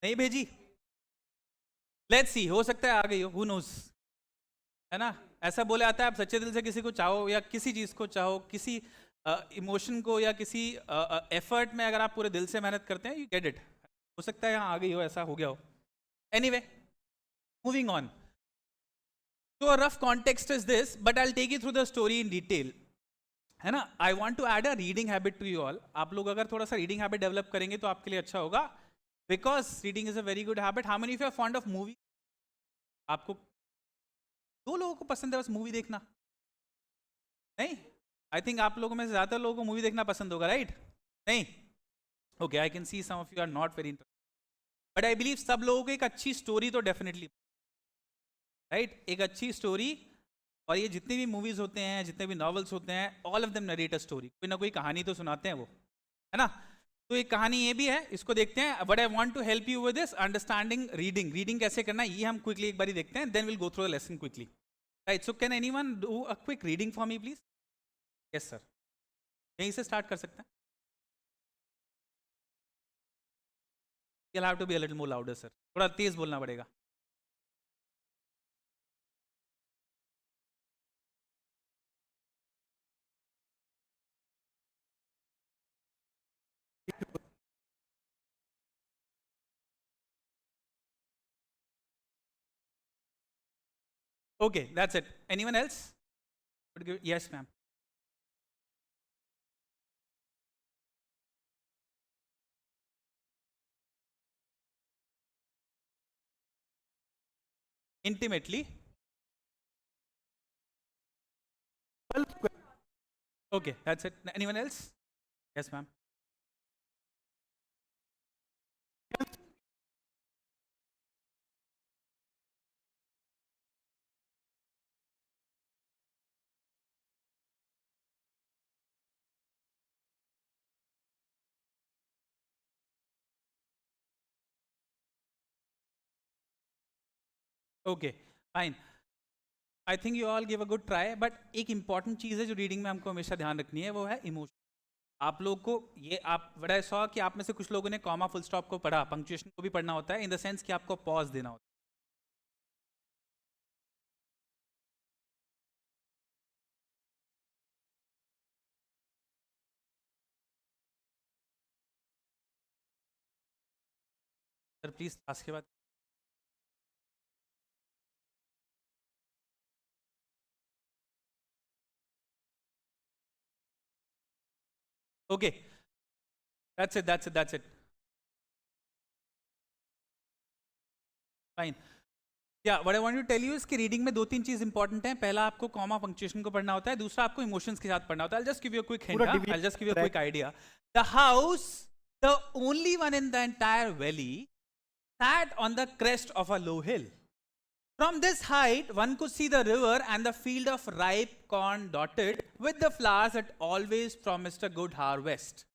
नहीं भेजी? Let's see, हो सकता है आ गई हो, who knows? है ना? ऐसा बोला जाता है, आप सच्चे दिल से किसी को चाहो या किसी चीज को चाहो, किसी इमोशन को या किसी एफर्ट में अगर आप पूरे दिल से मेहनत करते हैं, यू गेट इट। हो सकता है यहाँ आ गई हो, ऐसा हो गया हो। Anyway, moving on. So a rough context is this, but I'll take you through the story in detail. है ना? I want to add a reading habit to you all. आप लोग अगर थोड़ा सा reading habit develop करेंगे तो आपके लिए अच्छा होगा, because reading is a very good habit. How many of you are fond of movie? आपको 2 लोगों को पसंद है बस मूवी देखना? नहीं? I think आप लोगों में से ज्यादा लोगों को मूवी देखना पसंद होगा, राइट? नहीं? Okay, I can see some of you are not very interested. But I believe सब लोगों को एक अच्छी स्टोरी तो डेफिनेटली, राइट, एक अच्छी स्टोरी। और ये जितने भी मूवीज होते हैं, जितने भी नॉवेल्स होते हैं, all of them narrate a story, कोई ना कोई कहानी तो सुनाते हैं वो, है ना। तो एक कहानी ये भी है, इसको देखते हैं। But I want to help you with this understanding reading. Reading कैसे करना है ये हम क्विकली एक बार देखते हैं, then will go through the lesson quickly, right. So can anyone do a quick reading for me please? Yes sir, यहीं से स्टार्ट कर सकते हैं। You'll have to be a little more louder, sir. थोड़ा तेज बोलना पड़ेगा। Okay, that's it. Anyone else? Yes, ma'am. Intimately. Okay, that's it. Anyone else? Yes, ma'am. Okay, fine. I think you all give a good try, but एक important चीज़ है जो reading में हमको हमेशा ध्यान रखनी है, वो है इमोशन। आप लोग को ये, आप बड़ा सौ कि आप में से कुछ लोगों ने कॉमा फुल स्टॉप को पढ़ा, पंक्चुएशन को भी पढ़ना होता है, इन द सेंस कि आपको पॉज देना होता है। सर प्लीज आज के बाद। Okay, that's it, that's it, that's it. Fine. या what I want to tell you इसकी रीडिंग में दो तीन चीज इंपॉर्टेंट है। पहला आपको कॉमा पंक्चुएशन को पढ़ना होता है, दूसरा आपको इमोशंस के साथ पढ़ना होता है। I'll just give you a quick hint. I'll just give you a quick idea. The house, the only one in the entire valley, sat on the crest of a low hill. From this height, one could see the river and the field of ripe corn dotted with the flowers that always promised a good harvest.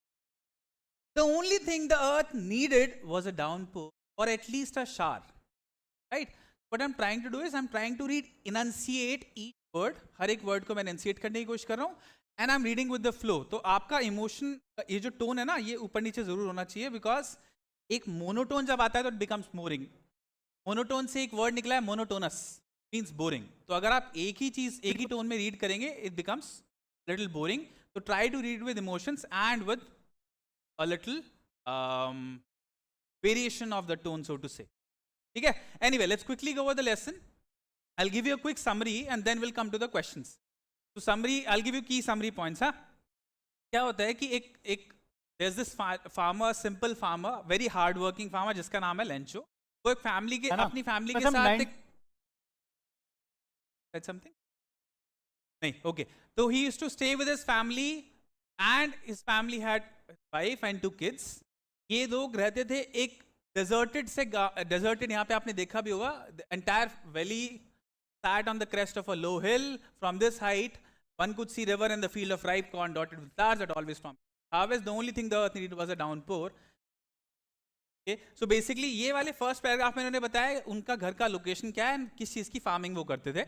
The only thing the earth needed was a downpour or at least a shower. Right? What I'm trying to do is I'm trying to read, enunciate each word. हर एक word को मैं enunciate करने की कोशिश कर रहा हूँ, and I'm reading with the flow. तो आपका emotion, ये जो tone है ना, ये ऊपर नीचे जरूर होना चाहिए, because एक monotone जब आता है तो it becomes boring. Monotone से एक word निकला है monotonous, means boring. तो अगर आप एक ही चीज एक ही tone में read करेंगे, it becomes little boring. So try to read with emotions and with a little variation of the tone, so to say. ठीक है? Anyway, let's quickly go over the lesson. I'll give you a quick summary and then we'll come to the questions. So summary, I'll give you key summary points. हाँ? क्या होता है कि एक there's this farmer, simple farmer, very hard working farmer जिसका नाम है Lencho. वो एक फैमिली के अपनी फैमिली के साथ एक said something? नहीं, okay. So he used to stay with his family and his family had wife and 2 kids. ये लोग रहते थे एक deserted से deserted, यहाँ पे आपने देखा भी होगा, the entire valley sat on the crest of a low hill. From this height, one could see river and the field of ripe corn dotted with flowers that always promised harvest. The only thing the earth needed was a downpour. Okay, so basically ये वाले first paragraph में उन्होंने बताया उनका घर का location क्या है, किस चीज़ की farming वो करते थे.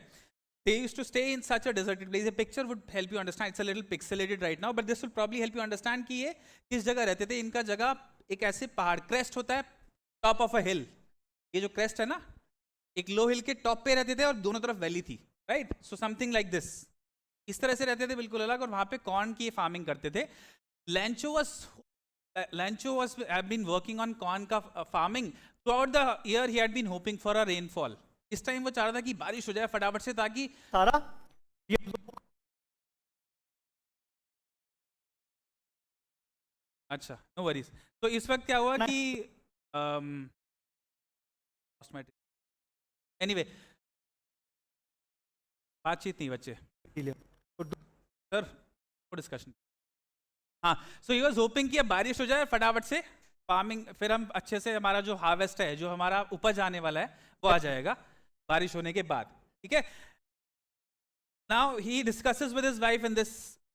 They used to stay in such a deserted place. A picture would help you understand. It's a little pixelated right now, but this will probably help you understand कि ये किस जगह रहते थे. इनका जगह एक ऐसे पहाड़ crest होता है, टॉप ऑफ अ हिल. ये जो क्रेस्ट है ना, एक लो हिल के टॉप पे रहते थे और दोनों तरफ वैली थी, right. So something like this, इस तरह से रहते थे बिल्कुल अलग, और वहां पे कॉर्न की फार्मिंग करते थे. Lancho was have been working on corn का farming throughout the year. He had been hoping for a rainfall. इस टाइम वो चाह रहा था कि बारिश हो जाए फटाफट से, ताकि सारा ये अच्छा, नो वरीज. तो इस वक्त क्या हुआ कि एनीवे बातचीत नहीं बच्चे सर, वो डिस्कशन. हाँ, सो ही वाज होपिंग कि अब बारिश हो जाए फटाफट से फार्मिंग, फिर हम अच्छे से हमारा जो हार्वेस्ट है, जो हमारा उपज आने वाला है, वो आ जाएगा बारिश होने के बाद, ठीक है। Now he discusses with his wife in this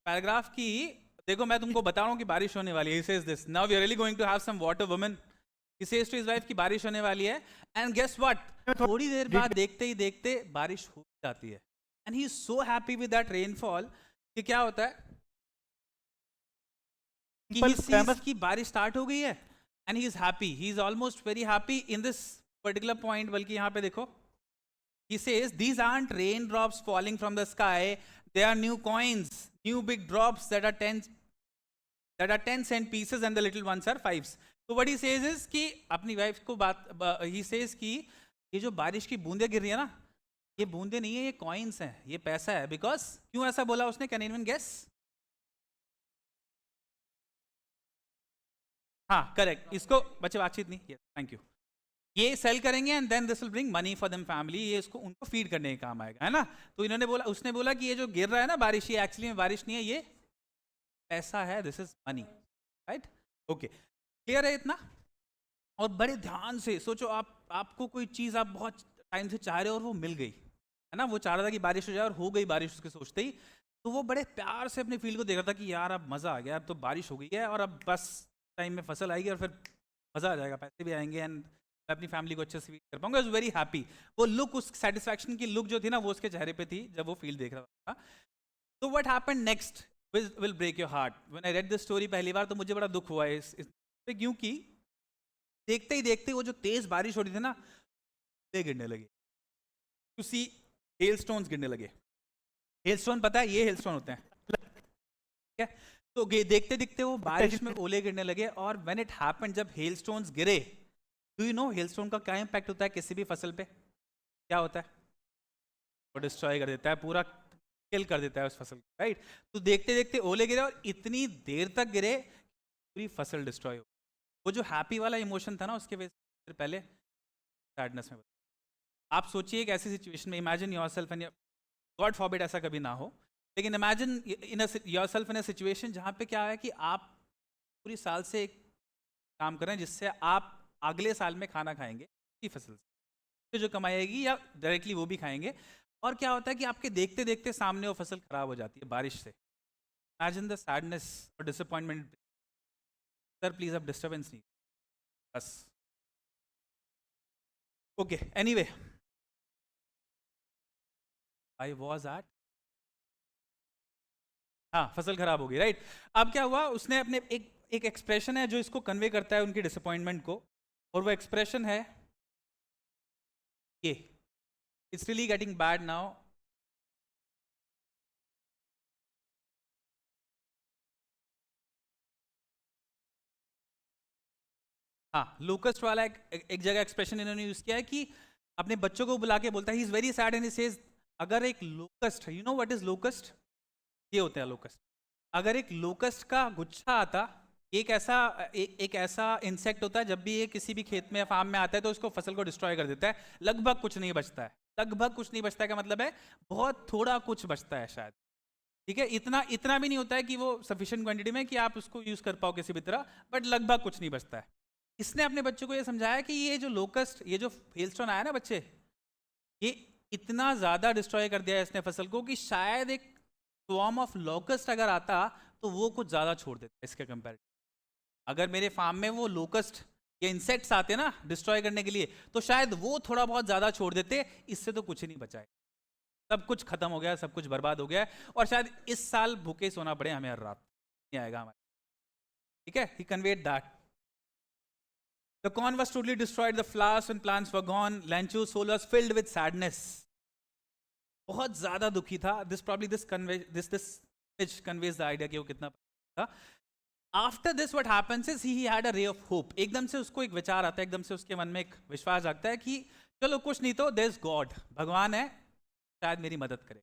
paragraph की देखो मैं तुमको बता रहा हूँ कि बारिश होने वाली है। He says this, now we are really going to have some water, woman. He says to his wife कि बारिश होने वाली है, and guess what? थोड़ी देर बाद देखते ही देखते बारिश हो जाती है, and he is so happy with that rainfall कि क्या होता है कि he sees कि बारिश स्टार्ट हो गई है, and he is happy, he is almost very happy in this particular point. बल्कि यहाँ पे देखो, he says these aren't raindrops falling from the sky, they are new coins, new big drops that are 10 cent pieces and the little ones are 5s. So what he says is कि अपनी wife को he says कि ये जो बारिश की बूंदे गिर रही है ना, ये बूंदे नहीं है, ये कॉइन्स हैं, ये पैसा है। बिकॉज क्यों ऐसा बोला उसने? Can anyone guess? हाँ करेक्ट, इसको बच्चे बातचीत नहीं, यस थैंक यू, ये सेल करेंगे and then this will bring money for them family, ये इसको उनको फीड करने के काम आएगा, है ना। तो इन्होंने बोला, उसने बोला कि ये जो गिर रहा है ना बारिश, ये एक्चुअली में बारिश नहीं है, ये पैसा है, this is money, right. Okay, clear है इतना? और बड़े ध्यान से सोचो, आपको कोई चीज़ आप बहुत टाइम से चाह रहे हो और वो मिल गई, है ना। वो चाह रहा था कि बारिश हो जाए और हो गई बारिश उसके सोचते ही, तो वो बड़े प्यार से अपने फील्ड को देख रहा था कि यार अब मज़ा आ गया, अब तो बारिश हो गई है और अब बस टाइम में फसल आएगी और फिर मज़ा आ जाएगा, पैसे भी आएंगे एंड मैं अपनी फैमिली को अच्छे से फील कर पाऊंगा। I was very happy. वो लुक, उस सेटिस्फैक्शन की लुक जो थी ना, वो उसके चेहरे पे थी जब वो फील्ड देख रहा था। तो what happened next will break your heart. When I read this story पहली बार तो मुझे बड़ा दुख हुआ इस पे, क्योंकि देखते ही देखते वो जो तेज बारिश हो रही थी ना, ते गिरने लगे। टू सी हेलस्टोन्स गिरने लगे। हेलस्टोन पता है, ये हेलस्टोन होते हैं, ठीक है। तो देखते देखते वो बारिश में ओले गिरने लगे, और व्हेन इट हैपेंड, जब हेलस्टोन्स गिरे, डू यू नो हेलस्टोन का क्या इंपैक्ट होता है किसी भी फसल पे? क्या होता है? वो डिस्ट्रॉय कर देता है, पूरा किल कर देता है उस फसल को, राइट। तो देखते देखते ओले गिरे और इतनी देर तक गिरे, पूरी फसल डिस्ट्रॉय हो। वो जो हैप्पी वाला इमोशन था ना, उसके वजह से फिर पहले सैडनेस में। आप सोचिए एक ऐसी सिचुएशन में, imagine yourself and God forbid ऐसा कभी ना हो, लेकिन imagine yourself in a situation जहाँ पे क्या है कि आप पूरी साल से एक काम कर रहे हैं जिससे आप अगले साल में खाना खाएंगे की फसल से, जो कमाएगी या डायरेक्टली वो भी खाएंगे। और क्या होता है कि आपके देखते देखते सामने वो फसल खराब हो जाती है बारिश से। इमेजिन द सैडनेस और डिसअपॉइंटमेंट। सर प्लीज अब डिस्टर्बेंस नहीं बस। Okay, anyway, I was at, हाँ फसल खराब हो गई, राइट। अब क्या हुआ, उसने अपने एक एक्सप्रेशन है जो इसको कन्वे करता है उनकी डिसअपॉइंटमेंट को, और वो एक्सप्रेशन है ये, it's really getting bad now. हाँ, लोकस्ट वाला एक जगह एक्सप्रेशन इन्होंने यूज किया है कि अपने बच्चों को बुला के बोलता है, he is very sad and he says, अगर एक locust, you know what is locust? ये होते हैं लोकस्ट। अगर एक लोकस्ट का गुच्छा आता, एक ऐसा इंसेक्ट होता है, जब भी ये किसी भी खेत में या फार्म में आता है तो उसको फसल को डिस्ट्रॉय कर देता है, लगभग कुछ नहीं बचता है। लगभग कुछ नहीं बचता है का मतलब है बहुत थोड़ा कुछ बचता है शायद, ठीक है। इतना भी नहीं होता है कि वो सफिशिएंट क्वांटिटी में कि आप उसको यूज कर पाओ किसी भी तरह, बट लगभग कुछ नहीं बचता है। इसने अपने बच्चों को ये समझाया कि ये जो लोकस्ट, ये जो हेलस्टोन आया ना बच्चे, ये इतना ज्यादा डिस्ट्रॉय कर दिया है इसने फसल को कि शायद एक स्वॉर्म ऑफ लोकस्ट अगर आता तो वो कुछ ज्यादा छोड़ देता इसके कंपैरेटिव। अगर मेरे फार्म में वो लोकस्ट या इंसेक्ट्स आते ना डिस्ट्रॉय करने के लिए, तो शायद वो थोड़ा बहुत ज्यादा छोड़ देते, इससे तो कुछ नहीं बचा है, सब कुछ खत्म हो गया, सब कुछ बर्बाद हो गया, और शायद इस साल भूखे सोना पड़े हमें हर रात, नहीं आएगा हमारे, ठीक है। He conveyed that. The corn was totally destroyed, the flowers and plants were gone, Lanchu's soul was filled with sadness. बहुत ज्यादा दुखी था। This conveys the idea कि वो कितना था। After this what happens is he had a ray of hope. एकदम से उसको एक विचार आता है, एकदम से उसके मन में एक विश्वास जागता है कि चलो कुछ नहीं तो there is God, भगवान है, शायद मेरी मदद करे।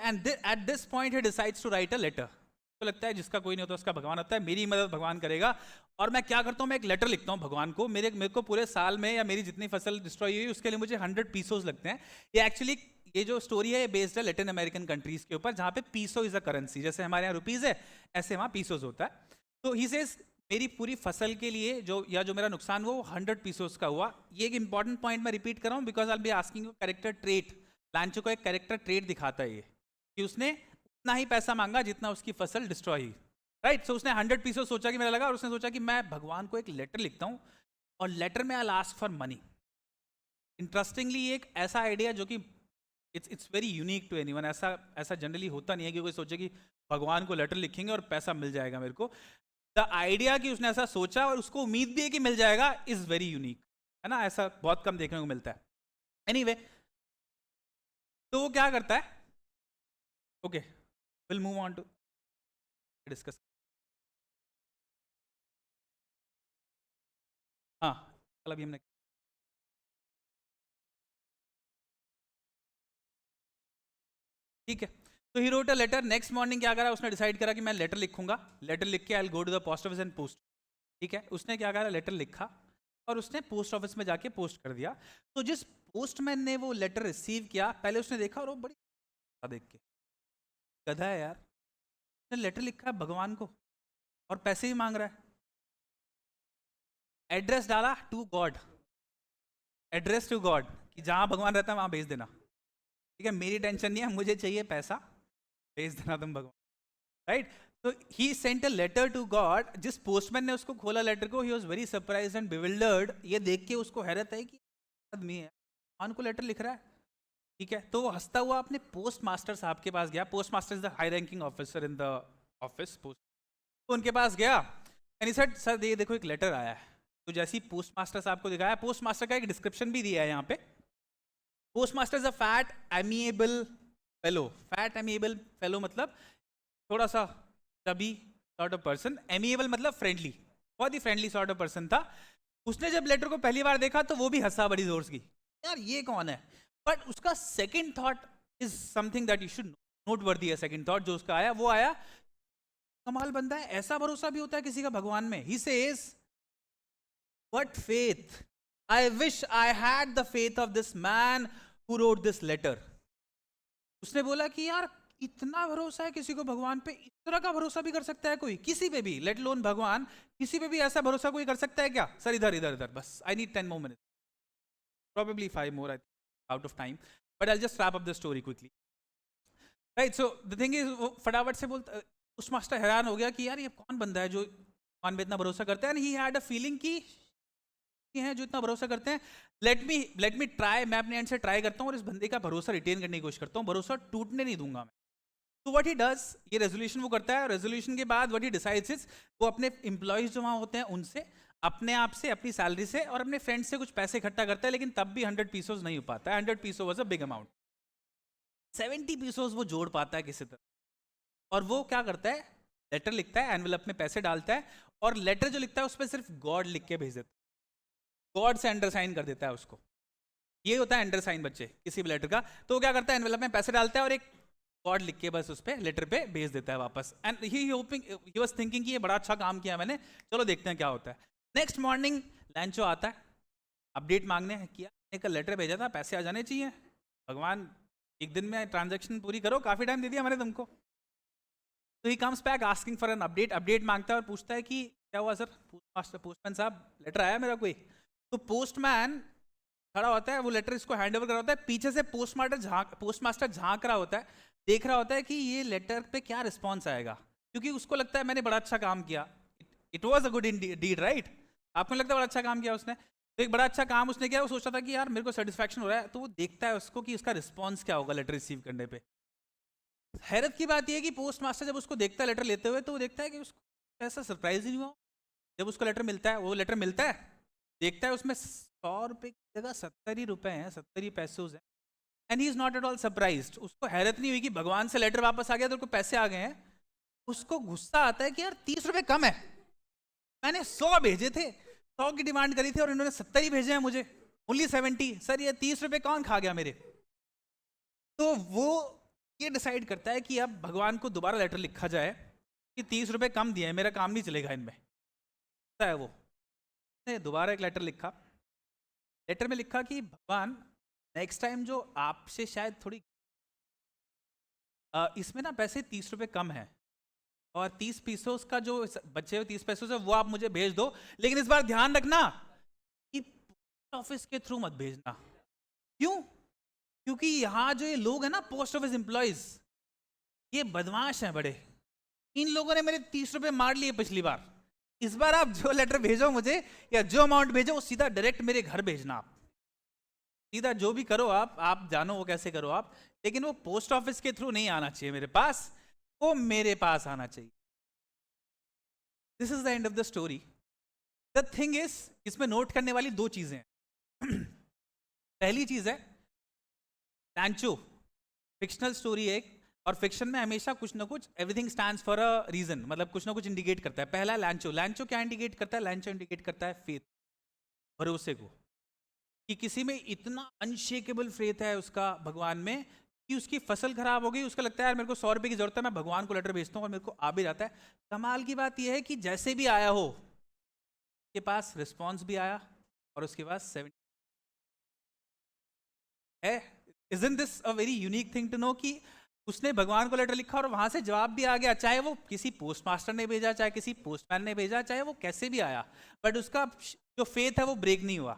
And at this point he decides to write a letter. तो लगता है जिसका कोई नहीं होता उसका भगवान होता है, मेरी मदद भगवान करेगा। और मैं क्या करता हूँ, मैं एक लेटर लिखता हूँ भगवान को, मेरे को पूरे साल में या मेरी जितनी फसल डिस्ट्रॉय हुई उसके लिए मुझे 100 पीसोज लगते हैं। ये एक्चुअली ये जो स्टोरी है ये बेस्ड है लैटिन अमेरिकन कंट्रीज के ऊपर, जहाँ पे पीसो इज अ करेंसी, जैसे हमारे यहाँ रुपीज है ऐसे वहाँ पीसोज होता है। तो ही सेज मेरी पूरी फसल के लिए जो मेरा नुकसान हुआ वो 100 पीसोस का हुआ। ये एक इंपॉर्टेंट पॉइंट मैं रिपीट कर रहा हूँ because I be asking you character trait. लांचो को एक कैरेक्टर ट्रेट दिखाता है ये कि उसने उतना ही पैसा मांगा जितना उसकी फसल डिस्ट्रॉय हुई, राइट। सो उसने 100 पीसोस सोचा कि मेरा लगा, और उसने सोचा कि मैं भगवान को एक लेटर लिखता हूँ और लेटर में I will ask for money. Interestingly एक ऐसा आइडिया जो कि it's very unique to anyone. ऐसा जनरली होता नहीं है कि कोई सोचे कि भगवान को लेटर लिखेंगे और पैसा मिल जाएगा मेरे को। द आइडिया कि उसने ऐसा सोचा और उसको उम्मीद भी है कि मिल जाएगा इज वेरी यूनिक, है ना। ऐसा बहुत कम देखने को मिलता है। एनीवे तो वो क्या करता है, okay will move on to discuss. हाँ कल अभी हमने, ठीक है। तो he wrote a letter. Next morning क्या करा उसने, डिसाइड करा कि मैं लेटर लिखूंगा। लेटर लिख के I will go to the post office and post. ठीक है, उसने क्या करा, लेटर लिखा और उसने पोस्ट ऑफिस में जाके पोस्ट कर दिया। तो जिस पोस्टमैन ने वो लेटर रिसीव किया, पहले उसने देखा और वो बड़ी देख के, गधा है यार, उसने लेटर लिखा है भगवान को और पैसे भी मांग रहा है। एड्रेस डाला to God, address to God, कि जहां भगवान रहता है वहां भेज देना। ठीक है, मेरी टेंशन नहीं है, मुझे चाहिए पैसा, भेज देना तुम भगवान, राइट। तो he sent a letter to God. जिस पोस्टमैन ने उसको खोला लेटर को, he was very surprised and bewildered. ये देख के उसको हैरत है कि आदमी है भगवान को लेटर लिख रहा है। ठीक है, तो वो हंसता हुआ अपने पोस्ट मास्टर साहब के पास गया। Post master is the high ranking officer in the office post. तो उनके पास गया एंड ही सेड सर ये देखो एक लेटर आया है। तो जैसे ही पोस्ट मास्टर साहब को दिखाया, पोस्ट मास्टर का एक डिस्क्रिप्शन भी दिया है यहाँ पे। Post master is a fat amiable fellow. Fat amiable fellow मतलब थोड़ा सा chubby sort of person, amiable मतलब फ्रेंडली, बहुत ही फ्रेंडली सॉर्ट ऑफ पर्सन था। उसने जब लेटर को पहली बार देखा तो वो भी हंसा बड़ी जोर से, यार ये कौन है। बट उसका second thought is something that you should note वर्दी है। सेकंड थॉट जो उसका आया वो आया, कमाल बंदा है, ऐसा भरोसा भी होता है किसी का भगवान में। He says what faith, I wish I had the faith of this man who wrote this letter. उसने बोला कि यार इतना भरोसा है किसी को भगवान पे, इस तरह का भरोसा भी कर सकता है कोई किसी पे भी, लेट लोन भगवान, किसी पे भी ऐसा भरोसा कोई कर सकता है क्या। सर इधर इधर इधर बस, I need 10 more minutes, probably 5 more, I think, out of time, but I'll just wrap up the story quickly, right? So the thing is वो फटाफट से बोलता, उस मास्टर हैरान हो गया कि यार ये कौन बंदा है जो भगवान पे इतना भरोसा करता है। And he had a feeling कि ये हैं जो इतना भरोसा करते हैं, लेट मी ट्राई, मैं अपने एंड से ट्राई करता हूँ और इस बंदे का भरोसा रिटेन करने की कोशिश करता हूँ, भरोसा टूटने नहीं दूंगा मैं। तो व्हाट ही डज, ये रेजोल्यूशन वो करता है। रेजोल्यूशन के बाद व्हाट ही डिसाइड्स इज, वो अपने एम्प्लॉयज जो वहाँ होते हैं उनसे, अपने आप से, अपनी सैलरी से और अपने फ्रेंड से कुछ पैसे इकट्ठा करता है, लेकिन तब भी 100 पीसोस नहीं हो पाता है। 100 peso was a big amount. 70 pesos वो जोड़ पाता है किसी तरह। और वो क्या करता है, लेटर लिखता है, एनवेलप में पैसे डालता है, और लेटर जो लिखता है उस पर सिर्फ गॉड लिख के भेज देता है, गॉड से अंडरसाइन कर देता है उसको। ये होता है अंडरसाइन बच्चे किसी भी लेटर का। तो वो क्या करता है, एनवेलप में पैसे डालता है और एक गॉड लिख के बस उस पे लेटर पे भेज देता है वापस। And he hopping, he was thinking कि ये बड़ा अच्छा काम किया मैंने, चलो देखते हैं क्या होता है। नेक्स्ट मॉर्निंग लैंचो आता है अपडेट मांगने, किया एक लेटर भेजा था, पैसे आ जाने चाहिए, भगवान एक दिन में ट्रांजैक्शन पूरी करो, काफी टाइम दे दिया मैंने तुमको। तो he comes back asking for an update, update मांगता है और पूछता है कि क्या हुआ सर, पोस्टमैन साहब लेटर आया मेरा कोई। तो पोस्टमैन खड़ा होता है, वो लेटर इसको हैंड ओवर करा होता है, पीछे से पोस्टमास्टर झांक रहा होता है, देख रहा होता है कि ये लेटर पे क्या रिस्पॉन्स आएगा, क्योंकि उसको लगता है मैंने बड़ा अच्छा काम किया, it was a good in deed, right. आपको लगता है बड़ा अच्छा काम किया उसने, तो एक बड़ा अच्छा काम उसने किया, वो सोचता था कि यार मेरे को सेटिस्फैक्शन हो रहा है, तो वो देखता है उसको कि उसका रिस्पॉन्स क्या होगा लेटर रिसीव करने पे। हैरत की बात यह है कि पोस्ट मास्टर जब उसको देखता है लेटर लेते हुए, तो वो देखता है कि उसको ऐसा सरप्राइज ही नहीं हुआ जब उसको लेटर मिलता है। वो लेटर मिलता है, देखता है उसमें 100 रुपए की जगह 70 ही रुपए हैं, 70 ही पैसे हैं। And he is not at all surprised. उसको हैरत नहीं हुई कि भगवान से लेटर वापस आ गया तो उसको पैसे आ गए हैं। उसको गुस्सा आता है कि यार 30 रुपए कम है, मैंने 100 भेजे थे, 100 की डिमांड करी थी और इन्होंने 70 ही भेजे हैं मुझे, ओनली 70। सर ये 30 रुपए कौन खा गया मेरे। तो वो ये डिसाइड करता है कि अब भगवान को दोबारा लेटर लिखा जाए कि 30 रुपए कम दिए हैं, मेरा काम नहीं चलेगा इनमें, है वो। दोबारा एक लेटर लिखा, लेटर में लिखा कि भगवान नेक्स्ट टाइम जो आपसे शायद थोड़ी इसमें ना पैसे 30 रुपए कम है, और 30 पैसों का जो बचे हुए 30 पैसों से वो आप मुझे भेज दो, लेकिन इस बार ध्यान रखना कि पोस्ट ऑफिस के थ्रू मत भेजना। क्यों? क्योंकि यहाँ जो ये लोग हैं ना, पोस्ट ऑफिस एम्प्लॉइज, ये बदमाश हैं बड़े। इन लोगों ने मेरे 30 रुपए मार लिए पिछली बार। इस बार आप जो लेटर भेजो मुझे या जो अमाउंट भेजो वो सीधा डायरेक्ट मेरे घर भेजना। आप सीधा जो भी करो आप जानो वो कैसे करो आप, लेकिन वो पोस्ट ऑफिस के थ्रू नहीं आना चाहिए मेरे पास, वो मेरे पास आना चाहिए। This is the end of the story. The thing is, इसमें नोट करने वाली दो चीजें हैं। पहली चीज है लैंचो, फिक्शनल स्टोरी है एक, और फिक्शन में हमेशा कुछ ना कुछ, everything stands for a reason, मतलब कुछ ना कुछ इंडिकेट करता है। पहला लैंचो, लैंचो क्या इंडिकेट करता है? लैंचो इंडिकेट करता है फेथ, भरोसे को, कि किसी में इतना अनशेकेबल फेथ है उसका भगवान में कि उसकी फसल खराब हो गई, उसका लगता है यार मेरे को 100 रुपए की जरूरत है, मैं भगवान को लेटर भेजता हूँ और मेरे को आ भी जाता है। कमाल की बात यह है कि जैसे भी आया हो के पास रिस्पॉन्स भी आया और उसके पास 70 है। Isn't this a very unique thing to know कि उसने भगवान को लेटर लिखा और वहां से जवाब भी आ गया, चाहे वो किसी पोस्टमास्टर ने भेजा, चाहे किसी पोस्टमैन ने भेजा, चाहे वो कैसे भी आया, बट उसका जो फेथ है वो ब्रेक नहीं हुआ।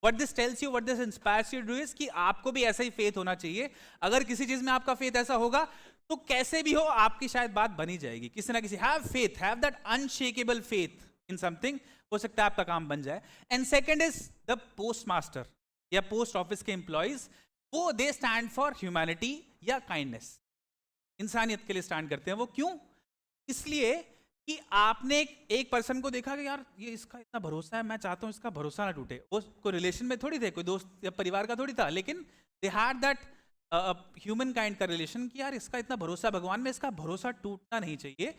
What this tells you, what this inspires you to do is कि आपको भी ऐसा ही फेथ होना चाहिए। अगर किसी चीज में आपका फेथ ऐसा होगा तो कैसे भी हो आपकी शायद बात बनी जाएगी किसी ना किसी। Have faith, have that unshakeable faith in something, हो सकता है आपका काम बन जाए। And second is the post master या पोस्ट ऑफिस के एम्प्लॉइज, वो दे स्टैंड फॉर ह्यूमैनिटी या काइंडनेस, इंसानियत के लिए स्टैंड करते हैं। वो क्यों? इसलिए कि आपने एक पर्सन को देखा कि यार ये इसका इतना भरोसा है, मैं चाहता हूं इसका भरोसा ना टूटे। वो कोई रिलेशन में थोड़ी थे, कोई दोस्त या परिवार का थोड़ी था, लेकिन they had that human kind का रिलेशन कि यार इसका इतना भरोसा भगवान में, इसका भरोसा टूटना नहीं चाहिए।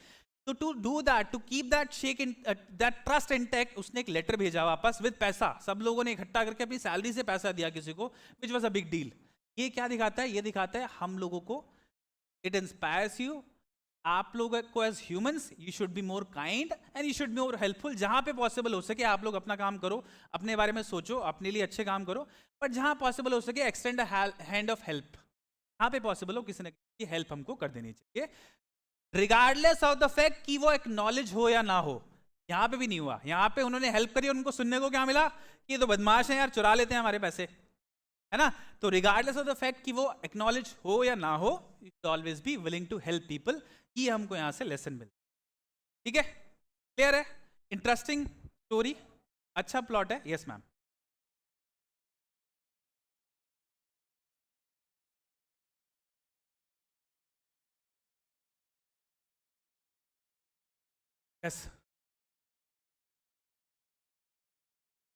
तो to do that, to keep that shake in that trust intact, उसने एक लेटर भेजा वापस विद पैसा। सब लोगों ने इकट्ठा करके अपनी सैलरी से पैसा दिया किसी को, which was a big deal. ये क्या दिखाता है? ये दिखाता है हम लोगों को, इट इंस्पायर्स यू, आप लोगों को as humans you should be more kind and you should be more helpful. जहां पे पॉसिबल हो सके आप लोग अपना काम करो, अपने बारे में सोचो, अपने लिए अच्छे काम करो, बट जहां पॉसिबल हो सके extend a hand of help. जहां पे पॉसिबल हो किसी न किसी की हेल्प हमको कर देनी चाहिए, रिगार्डलेस ऑफ द फैक्ट कि वो एक्नॉलेज हो या ना हो। यहां पे भी नहीं हुआ, यहां पे उन्होंने हेल्प करी और उनको सुनने को क्या मिला कि ये तो बदमाश है यार, चुरा लेते हैं हमारे पैसे, है ना। तो रिगार्डलेस ऑफ द फैक्ट कि वो एक्नॉलेज हो या ना हो, you should always be willing to help people, कि हमको यहां से लेसन मिले। ठीक है, क्लियर है? इंटरेस्टिंग स्टोरी, अच्छा प्लॉट है। Yes ma'am. Yes,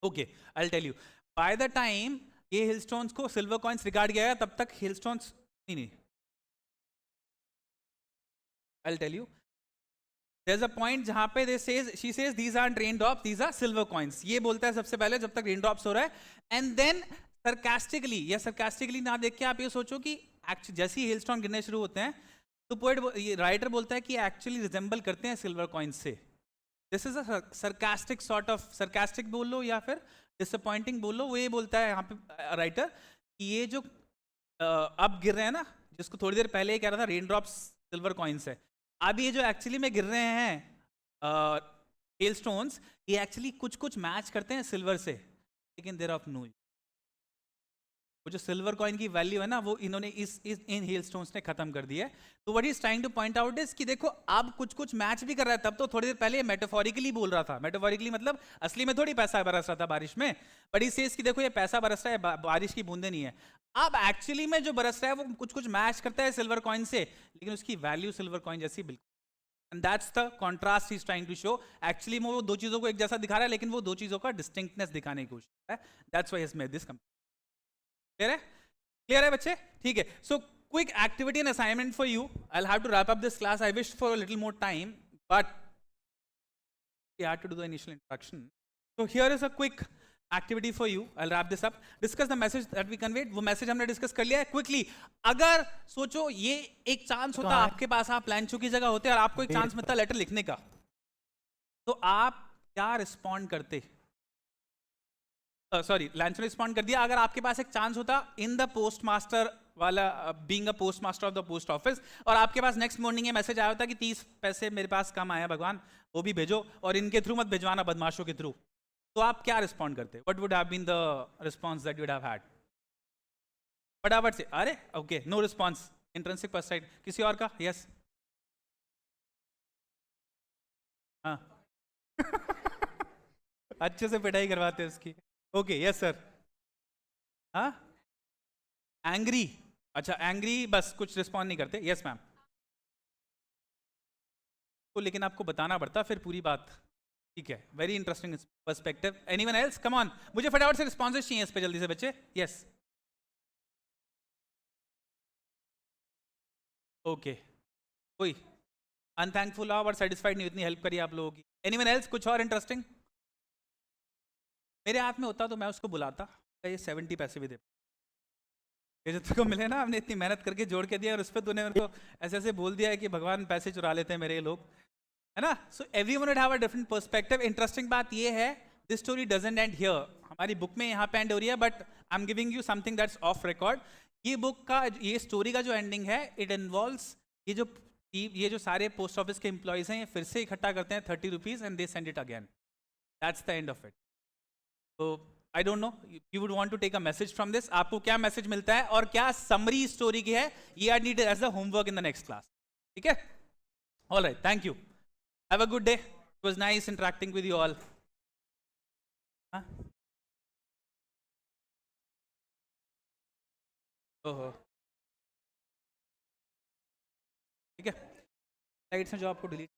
okay, I will tell you. By the time ये हिलस्टोन्स को सिल्वर कॉइन्स रिगार्ड किया गया, तब तक हिलस्टोन्स नहीं, I will tell you. There's a point जहां पे she says these aren't raindrops, these are silver coins. ये बोलता है सबसे पहले जब तक raindrops हो रहा है, and then sarcastically या sarcastically ना देख के आप ये सोचो कि जैसे ही hailstone गिरने शुरू होते हैं तो पोएट, ये राइटर बोलता है कि एक्चुअली रिजेंबल करते हैं सिल्वर कॉइन्स से। This is a sarcastic sort of, sarcastic बोल लो या फिर disappointing बोल लो, वो ये बोलता है यहाँ पे राइटर कि ये जो अब गिर रहे हैं ना, जिसको थोड़ी देर पहले कह रहा था रेन ड्रॉप्स सिल्वर कॉइन्स है, अब ये जो एक्चुअली में गिर रहे हैं हेल स्टोन्स, ये एक्चुअली कुछ कुछ मैच करते हैं सिल्वर से, लेकिन देयर ऑफ नो, वो जो सिल्वर कॉइन की वैल्यू है ना वो इन्होंने इन हेल स्टोन्स ने खत्म कर दी है। तो what is trying two point out is कि देखो अब कुछ कुछ मैच भी कर रहा है, तब तो थोड़ी देर पहले मेटाफोरिकली बोल रहा था, मेटाफोरिकली मतलब असली में थोड़ी पैसा बरस रहा था बारिश में, बट इस सेज कि देखो ये पैसा बरस रहा है, बारिश की बूंदे नहीं है। अब एक्चुअली में जो बरस रहा है वो कुछ कुछ मैच करता है सिल्वर कॉइन से, लेकिन उसकी वैल्यू सिल्वर कॉइन जैसी बिल्कुल। And that's the contrast he is trying to show. Actually में वो दो चीजों को एक जैसा दिखा रहा है, लेकिन वो दो चीजों का डिस्टिंक्टनेस दिखाने की कोशिश कर रहा है। That's why he has made this comparison. Clear है? क्लियर है बच्चे? ठीक है। So quick activity and assignment for you. I will have to wrap up this class. I wish for a little more time, but we had to do the initial introduction. So here is a quick activity for you. I'll wrap this up. Discuss the message that we conveyed. वो message हमने discuss कर लिया है quickly. अगर सोचो ये एक chance होता आपके पास, आप लैंचो की जगह होते और आपको एक चांस मिलता लेटर लिखने का, तो आप क्या रिस्पॉन्ड करते? सॉरी, लैंचो ने रिस्पॉन्ड कर दिया। अगर आपके पास एक चांस होता इन द पोस्ट मास्टर वाला being a post master of the post office, और आपके पास नेक्स्ट मॉर्निंग ये मैसेज आया होता कि 30 पैसे मेरे पास कम आया भगवान, वो भी भेजो, और इनके थ्रू मत भिजवाना, बदमाशों के थ्रू, तो आप क्या रिस्पॉन्ड करते? What would have been the response that you would have had? फटाफट से, अरे okay, no response, intrinsic perspective. किसी और का? यस। हाँ। अच्छे से पिटाई करवाते हैं उसकी। Okay, yes sir. हाँ, एंग्री। अच्छा, एंग्री, बस कुछ रिस्पॉन्ड नहीं करते। Yes ma'am. तो लेकिन आपको बताना पड़ता फिर पूरी बात। ठीक है, very interesting perspective. Anyone else? Come on, मुझे फटाफट से रिस्पॉन्सेस चाहिए इस पे, जल्दी से बच्चे। यस। ओके, कोई अनथैंकफुल आओ और सेटिस्फाइड नहीं, इतनी हेल्प करी आप लोगों की। Anyone else? कुछ और इंटरेस्टिंग? मेरे हाथ में होता तो मैं उसको बुलाता, ये 70 पैसे भी दे, ये जो तुमको मिले ना, हमने इतनी मेहनत करके जोड़ के दिया, और उस पर तूने मेरे को ऐसे ऐसे बोल दिया है कि भगवान पैसे चुरा लेते हैं मेरे ये लोग, है ना? So everyone would have a different perspective. Interesting बात ये है, this story doesn't and here, हमारी बुक में यहाँ पे एंड हो रही है, but I am giving you something that's of record. ये बुक का, ये स्टोरी का जो एंडिंग है, इट इन्वॉल्व्स ये जो सारे पोस्ट ऑफिस के एम्प्लॉयज हैं, ये फिर से इकट्ठा करते हैं 30 rupees and they send it again. That's the end of it. तो I don't know, you would want to take a message from this, आपको क्या मैसेज मिलता है और क्या समरी स्टोरी की है, ये I need as the homework in the next class. ठीक है? Alright, thank you, have a good day, it was nice interacting with you all. ओहो, ठीक है, साइड से जो आपको डिलीट